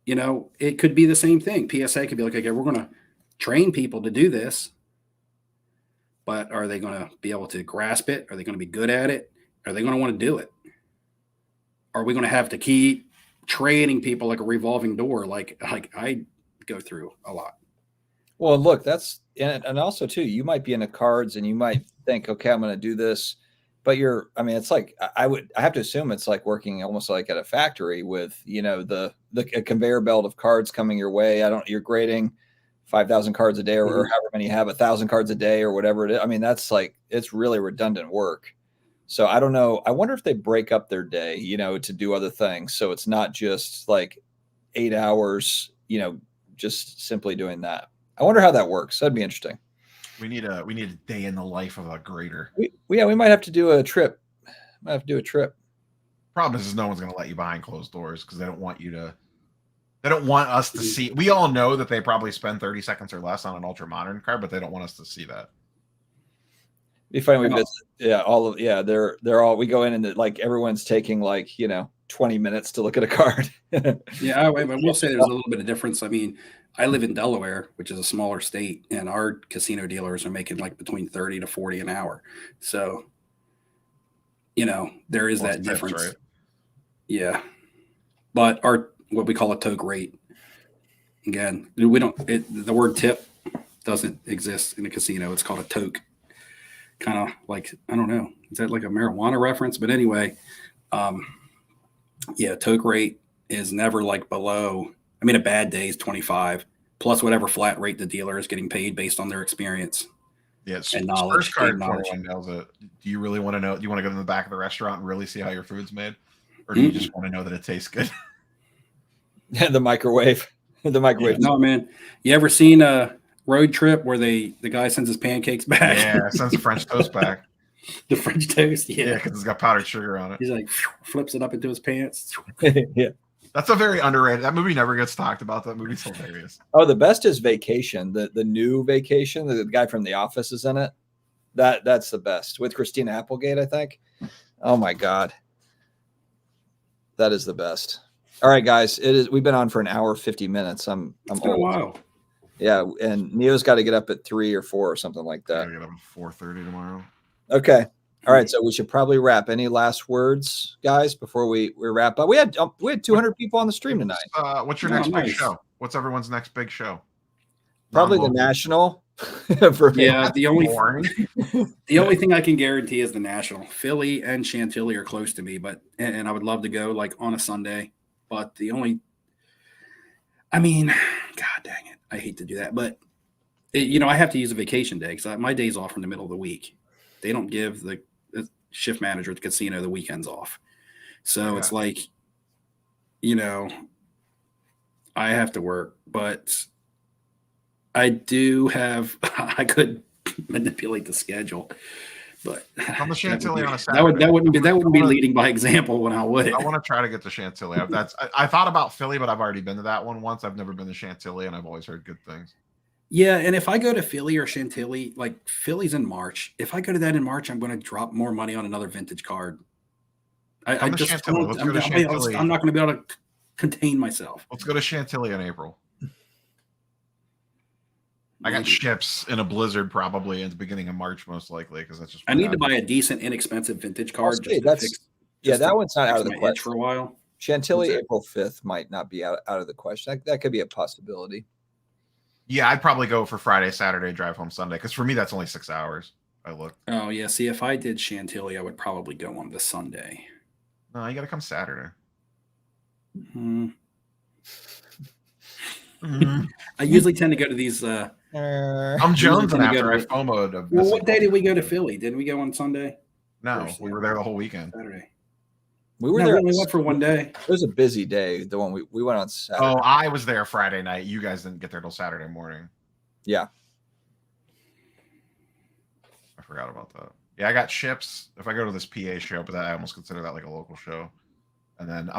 you know, it could be the same thing. PSA could be like, okay, we're going to train people to do this. But are they going to be able to grasp it? Are they going to be good at it? Are they going to want to do it? Are we going to have to keep training people like a revolving door, like I go through a lot? Well, look, that's, and also too, you might be into cards and you might think, okay, I'm going to do this, but it's like, I have to assume it's like working almost like at a factory with, you know, a conveyor belt of cards coming your way. You're grading 5,000 cards a day or however many you have, 1,000 cards a day or whatever it is. I mean, that's like, it's really redundant work. So I don't know. I wonder if they break up their day, you know, to do other things. So it's not just like 8 hours, you know, just simply doing that. I wonder how that works. That'd be interesting. We need a day in the life of a grader. We might have to do a trip. Problem is no one's going to let you behind closed doors, because they don't want us to see. We all know that they probably spend 30 seconds or less on an ultra modern card, but they don't want us to see that. Be funny. We visit, they're all, we go in and like everyone's taking like, you know, 20 minutes to look at a card. Yeah, I will say there's a little bit of difference. I mean, I live in Delaware, which is a smaller state, and our casino dealers are making like between 30 to 40 an hour. So, you know, there is that difference. Right? Yeah. But what we call a toke rate, again, the word tip doesn't exist in a casino. It's called a toke. Kind of like, I don't know, is that like a marijuana reference? But anyway, toke rate is never like below I mean, a bad day is 25 plus whatever flat rate the dealer is getting paid based on their experience. Yeah, and knowledge. First card knowledge. 21 nails it. Do you really want to know? Do you want to go to the back of the restaurant and really see how your food's made? Or do you just want to know that it tastes good? Yeah, the microwave. The microwave. Yeah, no, man. You ever seen a Road Trip where the guy sends his pancakes back? Yeah, sends the French toast back. The French toast, Yeah, because it's got powdered sugar on it. He's like, flips it up into his pants. Yeah. That's a very underrated. That movie never gets talked about. That movie's hilarious. Oh, the best is Vacation. The new Vacation. The guy from The Office is in it. That's the best with Christina Applegate, I think. Oh my God, that is the best. All right, guys, it is. We've been on for an hour 50 minutes. I'm been a while. Yeah, and Neo's got to get up at 3 or 4 or something like that. I get up at 4:30 tomorrow. Okay. All right, so we should probably wrap. Any last words, guys, before we wrap up? We had 200 people on the stream tonight. What's your next big show? What's everyone's next big show? Probably the National. For me. Yeah, the only thing I can guarantee is the National. Philly and Chantilly are close to me, and I would love to go like on a Sunday. But I mean, God dang it, I hate to do that, but I have to use a vacation day because my day's off in the middle of the week. They don't give the shift manager at the casino the weekends off. So it's like, I have to work, but I could manipulate the schedule, but on the Chantilly on a Saturday. That wouldn't be leading by example when I would. I want to try to get to Chantilly. I thought about Philly, but I've already been to that one once. I've never been to Chantilly, and I've always heard good things. Yeah, and if I go to Philly or Chantilly, like Philly's in March. If I go to that in March, I'm going to drop more money on another vintage card. I'm not going to be able to contain myself. Let's go to Chantilly in April. I got ships in a blizzard probably in the beginning of March, most likely, because that's just. I need to buy a decent, inexpensive vintage card. That one's not out of the question for a while. Chantilly April 5th might not be out of the question. That could be a possibility. Yeah, I'd probably go for Friday, Saturday, drive home Sunday, because for me that's only 6 hours. I look. Oh yeah, see, if I did Chantilly, I would probably go on the Sunday. No, you got to come Saturday. Mm-hmm. I usually tend to go to these. I'm Jones, and after I FOMO'd. Well, what day did we go to Philly? Didn't we go on Sunday? No, we were there the whole weekend. Saturday. We were there. We went for one day. It was a busy day. The one we went on Saturday. Oh, I was there Friday night. You guys didn't get there till Saturday morning. Yeah. I forgot about that. Yeah, I got ships. If I go to this PA show, but I almost consider that like a local show. And then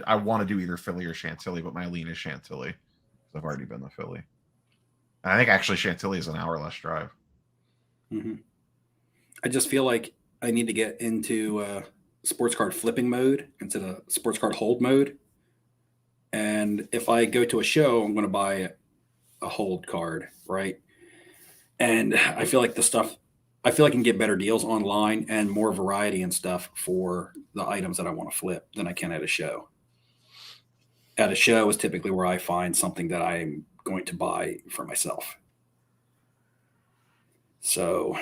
I want to do either Philly or Chantilly, but my lean is Chantilly. I've already been to Philly. And I think actually Chantilly is an hour less drive. Mm-hmm. I just feel like I need to get into sports card flipping mode instead of sports card hold mode. And if I go to a show, I'm going to buy a hold card, right? And I feel like I can get better deals online and more variety and stuff for the items that I want to flip than I can at a show. At a show is typically where I find something that I'm going to buy for myself. So,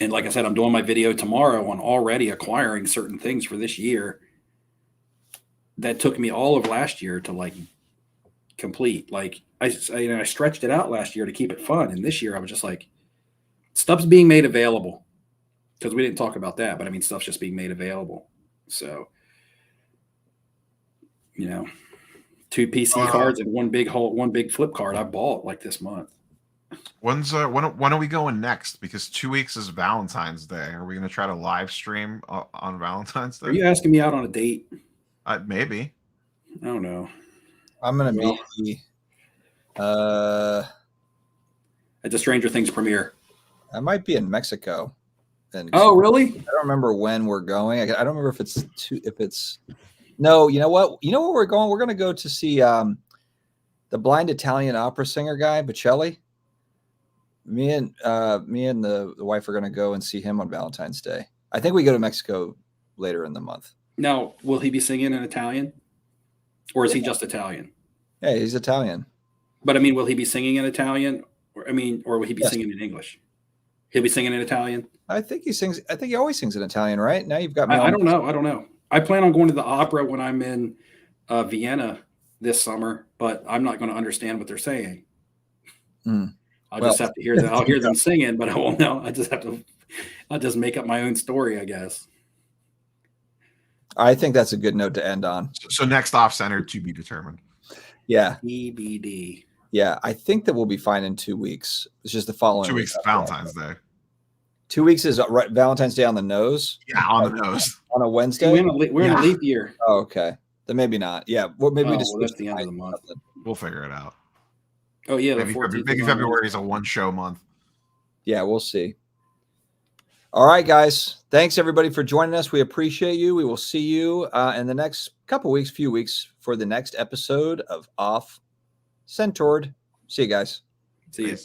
and like I said, I'm doing my video tomorrow on already acquiring certain things for this year that took me all of last year to like complete. Like I stretched it out last year to keep it fun. And this year I was just like, stuff's being made available, because we didn't talk about that, but I mean, stuff's just being made available. So, 2 PC cards and one big flip card I bought like this month. When are we going next? Because 2 weeks is Valentine's Day. Are we going to try to live stream on Valentine's Day? Are you asking me out on a date? Maybe. I don't know. I'm going to be at the Stranger Things premiere. I might be in Mexico. Oh, really? I don't remember when we're going. I don't remember if it's. No, you know what? You know where we're going? We're going to go to see the blind Italian opera singer guy, Bocelli. Me and the wife are going to go and see him on Valentine's Day. I think we go to Mexico later in the month. Now, will he be singing in Italian, or is he just Italian? Yeah, he's Italian. But I mean, will he be singing in Italian, or will he be singing in English? He'll be singing in Italian. I think he sings. I think he always sings in Italian, right? Now you've got me. I don't know. I plan on going to the opera when I'm in Vienna this summer, but I'm not going to understand what they're saying. Mm. I'll Well, just have to hear that. I'll hear them singing, but I won't know. I'll just make up my own story, I guess. I think that's a good note to end on. So next off center to be determined. Yeah. EBD. Yeah. I think that we'll be fine in 2 weeks. It's just the following 2 week. weeks, Valentine's Day. 2 weeks is Valentine's Day on the nose? Yeah, on the nose. On a Wednesday? We're in a leap year. Oh, okay. Then maybe not. Yeah. Well, maybe we just that's the end of the month. We'll figure it out. Oh, yeah. Maybe February is a one-show month. Yeah, we'll see. All right, guys. Thanks, everybody, for joining us. We appreciate you. We will see you in the next few weeks for the next episode of Off Centered. See you guys. See you.